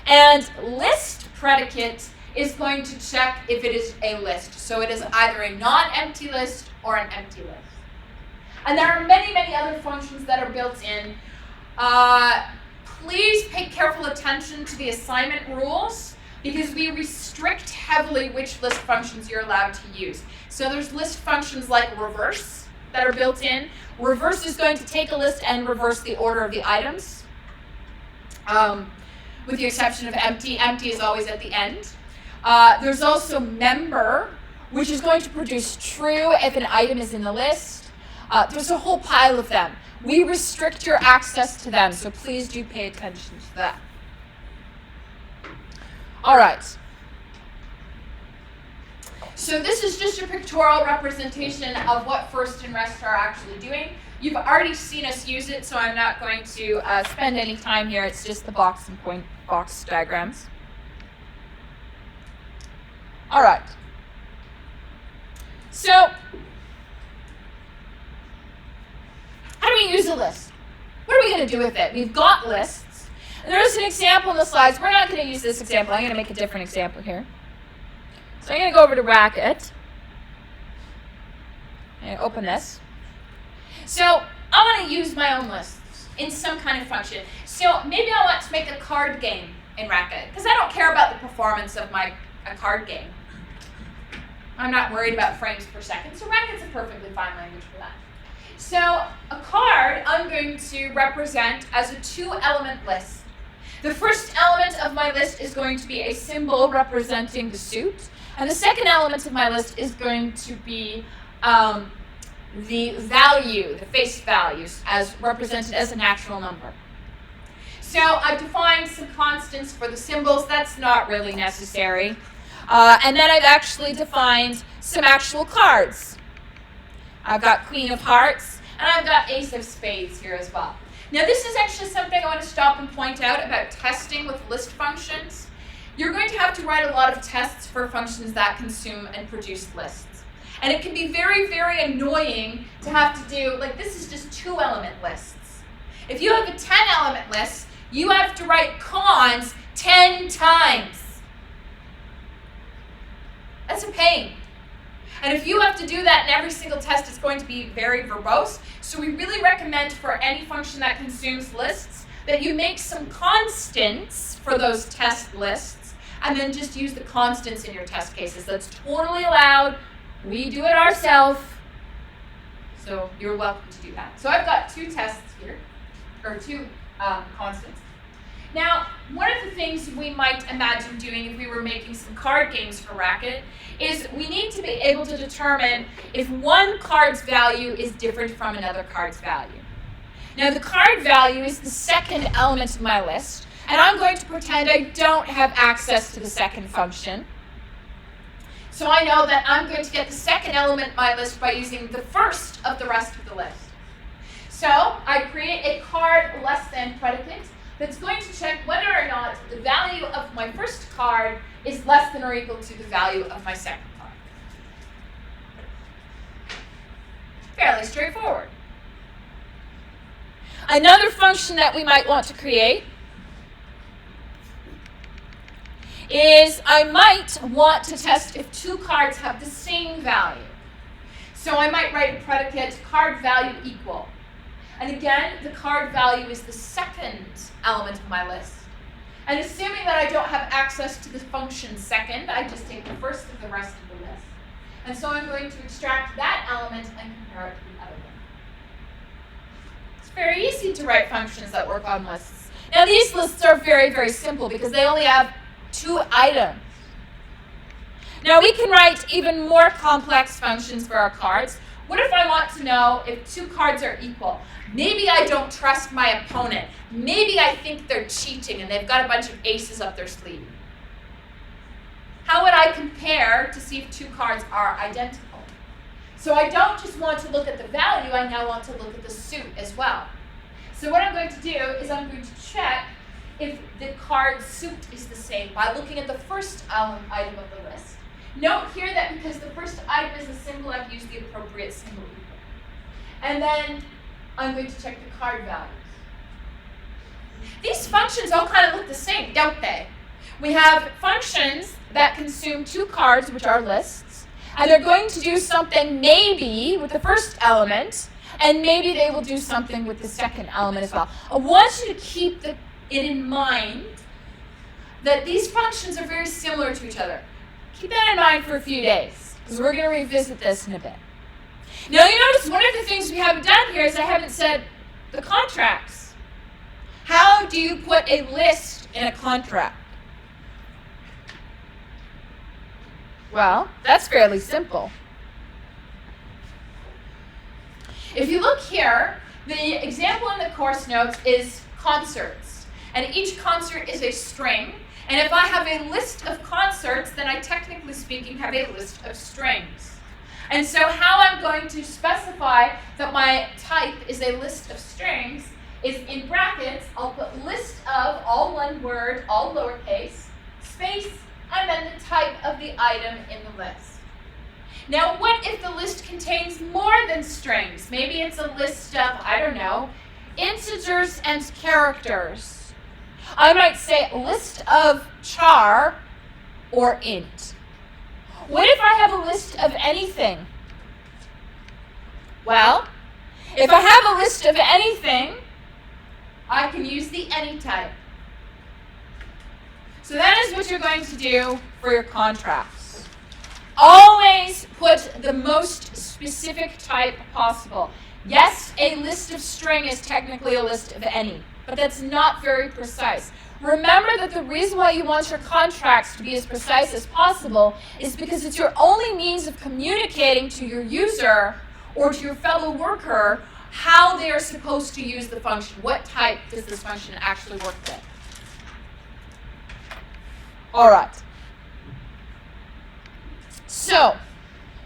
And list predicate is going to check if it is a list. So it is either a non-empty list or an empty list. And there are many, many other functions that are built in. Please pay careful attention to the assignment rules because we restrict heavily which list functions you're allowed to use. So there's list functions like reverse, that are built in. Reverse is going to take a list and reverse the order of the items. With the exception of empty. Empty is always at the end. There's also member, which is going to produce true if an item is in the list. There's a whole pile of them. We restrict your access to them, so please do pay attention to that. All right. So this is just a pictorial representation of what first and rest are actually doing. You've already seen us use it, so I'm not going to spend any time here. It's just the box and point box diagrams. All right. So, how do we use a list? What are we going to do with it? We've got lists. And there's an example in the slides. We're not going to use this example. I'm going to make a different example here. So I'm going to go over to Racket and open this. So I want to use my own lists in some kind of function. So maybe I want to make a card game in Racket because I don't care about the performance of a card game. I'm not worried about frames per second. So Racket's a perfectly fine language for that. So a card I'm going to represent as a 2-element list. The first element of my list is going to be a symbol representing the suit. And the second element of my list is going to be the value, the face values, as represented as a natural number. So I've defined some constants for the symbols. That's not really necessary. And then I've actually defined some actual cards. I've got Queen of Hearts, and I've got Ace of Spades here as well. Now this is actually something I want to stop and point out about testing with list functions. You're going to have to write a lot of tests for functions that consume and produce lists. And it can be very, very annoying to have to do, like this is just 2-element lists. If you have a 10-element list, you have to write cons 10 times. That's a pain. And if you have to do that in every single test, it's going to be very verbose. So we really recommend for any function that consumes lists that you make some constants for those test lists and then just use the constants in your test cases. That's totally allowed. We do it ourselves. So you're welcome to do that. So I've got 2 tests here, or 2 constants. Now, one of the things we might imagine doing if we were making some card games for Racket is we need to be able to determine if one card's value is different from another card's value. Now, the card value is the second element of my list, and I'm going to pretend I don't have access to the second function. So I know that I'm going to get the second element of my list by using the first of the rest of the list. So I create a card less than predicate that's going to check whether or not the value of my first card is less than or equal to the value of my second card. Fairly straightforward. Another function that we might want to create is I might want to test if 2 cards have the same value. So I might write a predicate card value equal. And again, the card value is the second element of my list. And assuming that I don't have access to the function second, I just take the first of the rest of the list. And so I'm going to extract that element and compare it to the other one. It's very easy to write functions that work on lists. Now these lists are very, very simple because they only have 2 items. Now we can write even more complex functions for our cards. What if I want to know if 2 cards are equal? Maybe I don't trust my opponent. Maybe I think they're cheating and they've got a bunch of aces up their sleeve. How would I compare to see if 2 cards are identical? So I don't just want to look at the value, I now want to look at the suit as well. So what I'm going to do is I'm going to check if the card suit is the same by looking at the first item of the list. Note here that because the first item is a symbol, I've used the appropriate symbol equal. And then I'm going to check the card values. These functions all kind of look the same, don't they? We have functions that consume 2 cards, which are lists, and they're going to do something maybe with the first element, and maybe they will do something with the second element as well. I want you to keep it in mind that these functions are very similar to each other. Keep that in mind for a few days, because we're going to revisit this in a bit. Now you notice one of the things we haven't done here is I haven't said the contracts. How do you put a list in a contract? Well, that's fairly simple. If you look here, the example in the course notes is concerts. And each concert is a string. And if I have a list of concerts, then I technically speaking have a list of strings. And so how I'm going to specify that my type is a list of strings is in brackets, I'll put list of, all one word, all lowercase, space, and then the type of the item in the list. Now, what if the list contains more than strings? Maybe it's a list of, I don't know, integers and characters. I might say list of char or int. What if I have a list of anything? Well, if I have a list of anything, I can use the any type. So that is what you're going to do for your contracts. Always put the most specific type possible. Yes, a list of string is technically a list of any, but that's not very precise. Remember that the reason why you want your contracts to be as precise as possible is because it's your only means of communicating to your user or to your fellow worker how they are supposed to use the function. What type does this function actually work with? All right. So,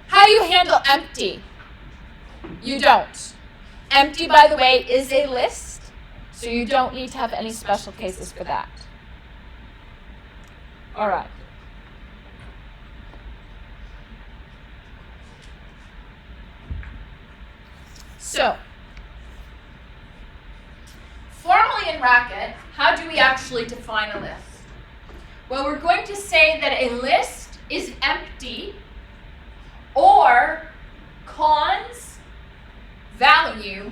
how do you handle empty? You don't. Empty, by the way, is a list, so you don't need to have any special cases for that. All right. So, formally in Racket, how do we actually define a list? Well, we're going to say that a list is empty or cons value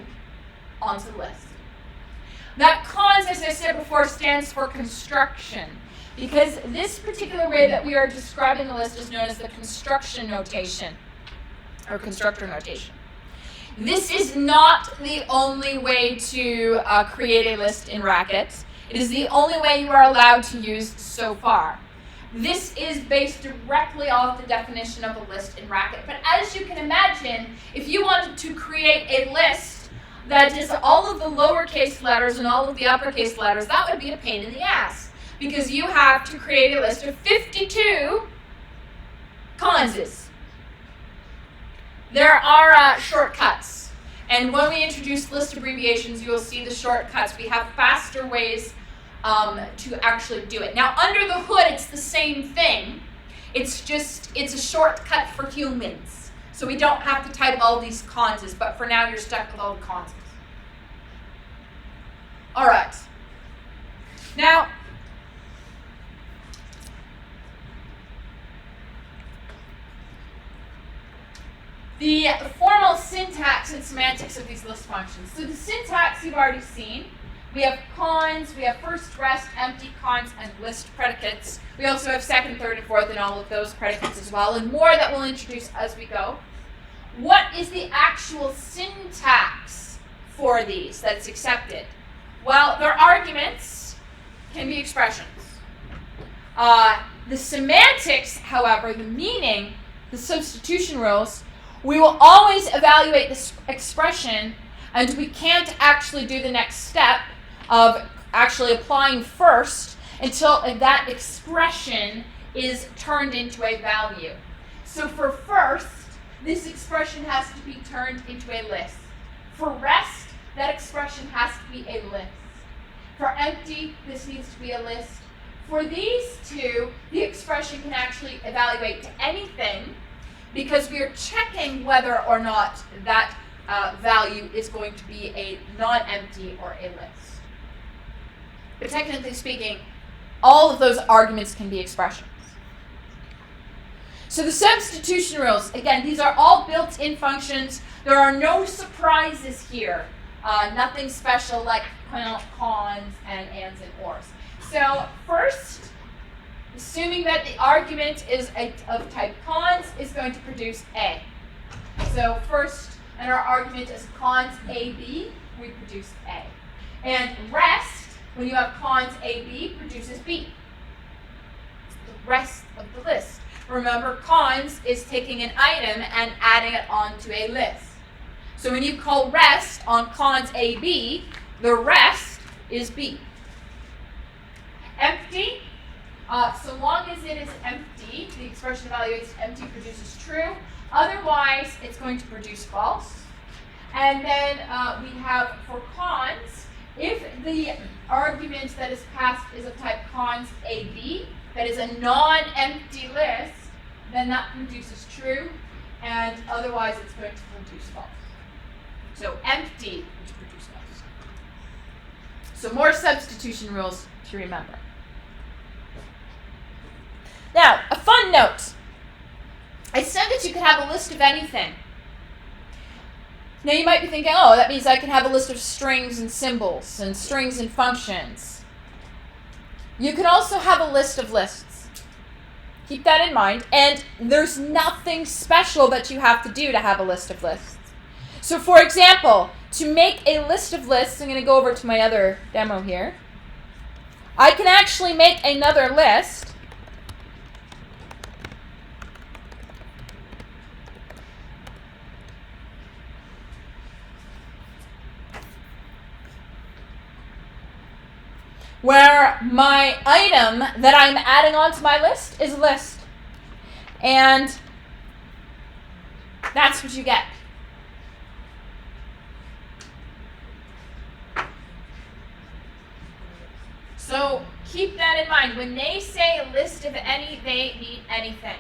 onto list. That cons, as I said before, stands for construction, because this particular way that we are describing the list is known as the construction notation, or constructor notation. This is not the only way to create a list in Racket. It is the only way you are allowed to use so far. This is based directly off the definition of a list in Racket. But as you can imagine, if you wanted to create a list that is all of the lowercase letters and all of the uppercase letters, that would be a pain in the ass, because you have to create a list of 52 conses. There are shortcuts, and when we introduce list abbreviations, you will see the shortcuts. We have faster ways to actually do it. Now, under the hood, it's the same thing. It's a shortcut for humans. So we don't have to type all these conses, but for now, you're stuck with all the conses. All right. Now, the formal syntax and semantics of these list functions. So the syntax you've already seen. We have cons, we have first, rest, empty, cons, and list predicates. We also have second, third, and fourth, and all of those predicates as well, and more that we'll introduce as we go. What is the actual syntax for these that's accepted? Well, their arguments can be expressions. The semantics, however, the meaning, the substitution rules, we will always evaluate this expression, and we can't actually do the next step of actually applying first until that expression is turned into a value. So for first, this expression has to be turned into a list. For rest, that expression has to be a list. For empty, this needs to be a list. For these two, the expression can actually evaluate to anything, because we are checking whether or not that value is going to be a non-empty or a list. But technically speaking, all of those arguments can be expressions. So the substitution rules, again, these are all built-in functions. There are no surprises here. Nothing special like cons and ands and ors. So first, assuming that the argument is of type cons, is going to produce A. So first, and our argument is cons AB, we produce A. And rest, when you have cons AB, produces B. The rest of the list. Remember, cons is taking an item and adding it onto a list. So when you call rest on cons AB, the rest is B. Empty, so long as it is empty, the expression evaluates empty produces true. Otherwise, it's going to produce false. And then we have for cons, if the argument that is passed is of type cons AB, that is a non-empty list, then that produces true, and otherwise it's going to produce false. So empty would produce false. So more substitution rules to remember. Now, a fun note. I said that you could have a list of anything. Now you might be thinking, oh, that means I can have a list of strings and symbols and strings and functions. You can also have a list of lists. Keep that in mind. And there's nothing special that you have to do to have a list of lists. So for example, to make a list of lists, I'm going to go over to my other demo here. I can actually make another list. Where my item that I'm adding onto my list is a list. And that's what you get. So keep that in mind. When they say a list of any, they mean anything.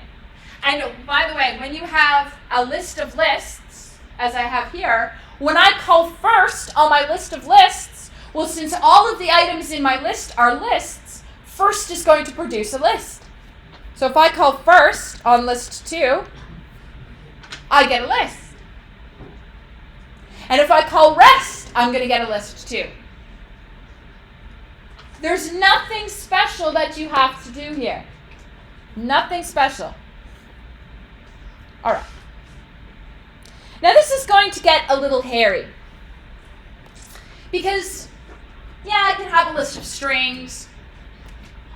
And by the way, when you have a list of lists, as I have here, when I call first on my list of lists, well, since all of the items in my list are lists, first is going to produce a list. So if I call first on list 2, I get a list. And if I call rest, I'm going to get a list too. There's nothing special that you have to do here. Nothing special. All right. Now this is going to get a little hairy. Because, yeah, I can have a list of strings.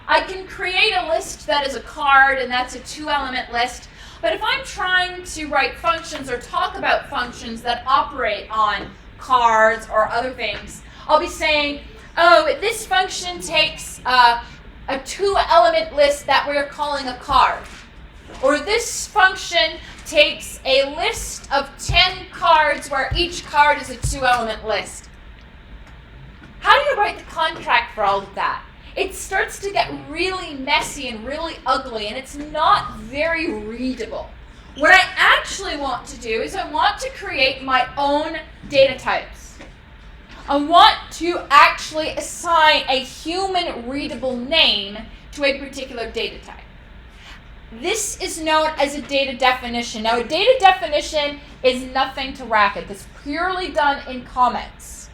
I can create a list that is a card, and that's a 2-element list. But if I'm trying to write functions or talk about functions that operate on cards or other things, I'll be saying, oh, this function takes a 2-element list that we're calling a card. Or this function takes a list of 10 cards where each card is a 2-element list. How do you write the contract for all of that? It starts to get really messy and really ugly, and it's not very readable. What I actually want to do is I want to create my own data types. I want to actually assign a human readable name to a particular data type. This is known as a data definition. Now, a data definition is nothing to racket. It's purely done in comments.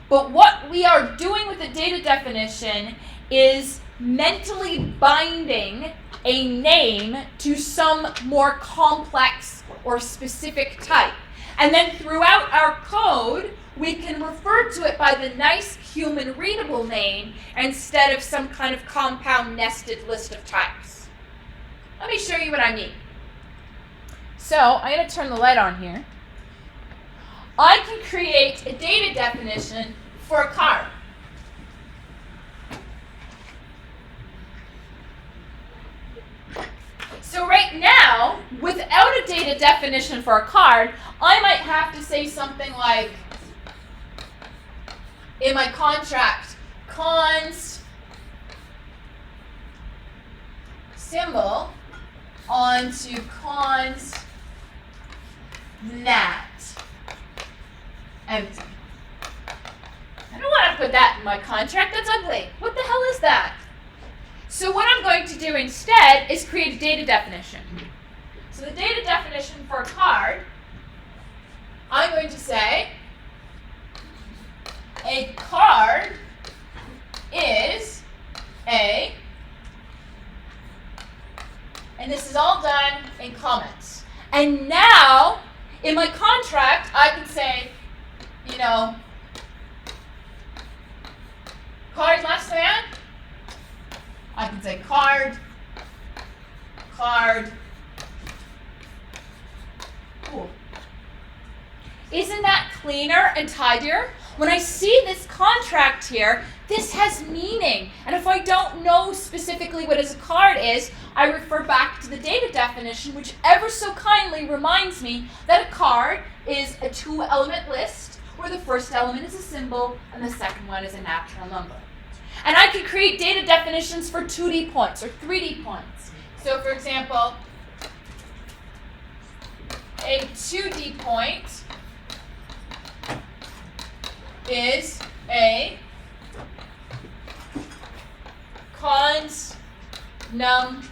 But what we are doing with a data definition is mentally binding a name to some more complex or specific type. And then throughout our code, we can refer to it by the nice human readable name instead of some kind of compound nested list of types. Let me show you what I mean. So I'm going to turn the light on here. I can create a data definition for a card. So right now, without a data definition for a card, I might have to say something like, in my contract, cons symbol onto cons nat empty. I don't want to put that in my contract. That's ugly. What the hell is that? So what I'm going to do instead is create a data definition. So the data definition for a card, I'm going to say a card is a, and this is all done in comments. And now, in my contract, I can say, you know, card less than. I can say card. Cool. Isn't that cleaner and tidier? When I see this contract here, this has meaning. And if I don't know specifically what a card is, I refer back to the data definition, which ever so kindly reminds me that a card is a 2-element list where the first element is a symbol and the second one is a natural number. And I can create data definitions for 2D points or 3D points. So for example, a 2D point is a cons num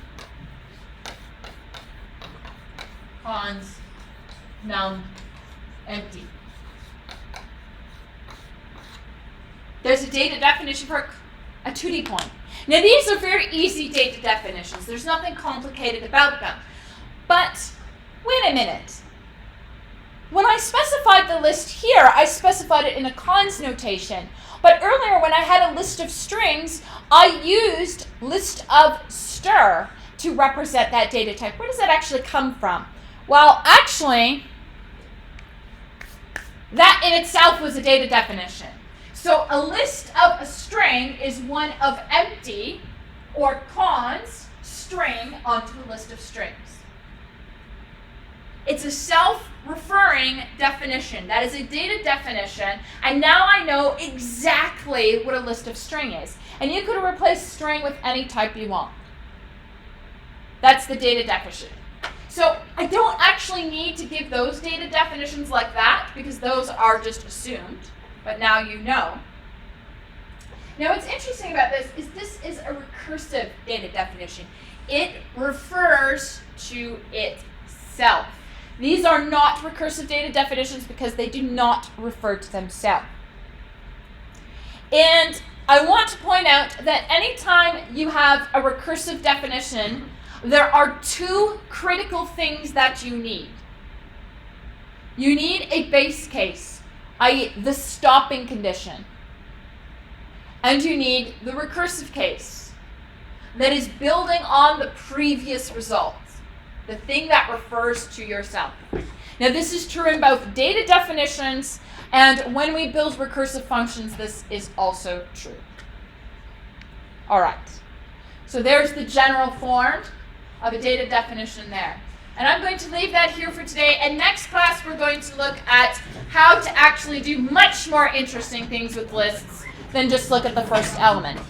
empty. There's a data definition for a 2D point. Now these are very easy data definitions. There's nothing complicated about them. But wait a minute. When I specified the list here, I specified it in a cons notation. But earlier when I had a list of strings, I used list of stir to represent that data type. Where does that actually come from? Well, actually, that in itself was a data definition. So a list of a string is one of empty or cons string onto a list of strings. It's a self-referring definition. That is a data definition, and now I know exactly what a list of string is. And you could replace string with any type you want. That's the data definition. So I don't actually need to give those data definitions like that because those are just assumed, but now you know. Now what's interesting about this is a recursive data definition. It refers to itself. These are not recursive data definitions because they do not refer to themselves. And I want to point out that anytime you have a recursive definition, there are 2 critical things that you need. You need a base case, i.e. the stopping condition. And you need the recursive case that is building on the previous result. The thing that refers to yourself. Now this is true in both data definitions and when we build recursive functions, this is also true. All right. So there's the general form of a data definition there. And I'm going to leave that here for today. And next class, we're going to look at how to actually do much more interesting things with lists than just look at the first element.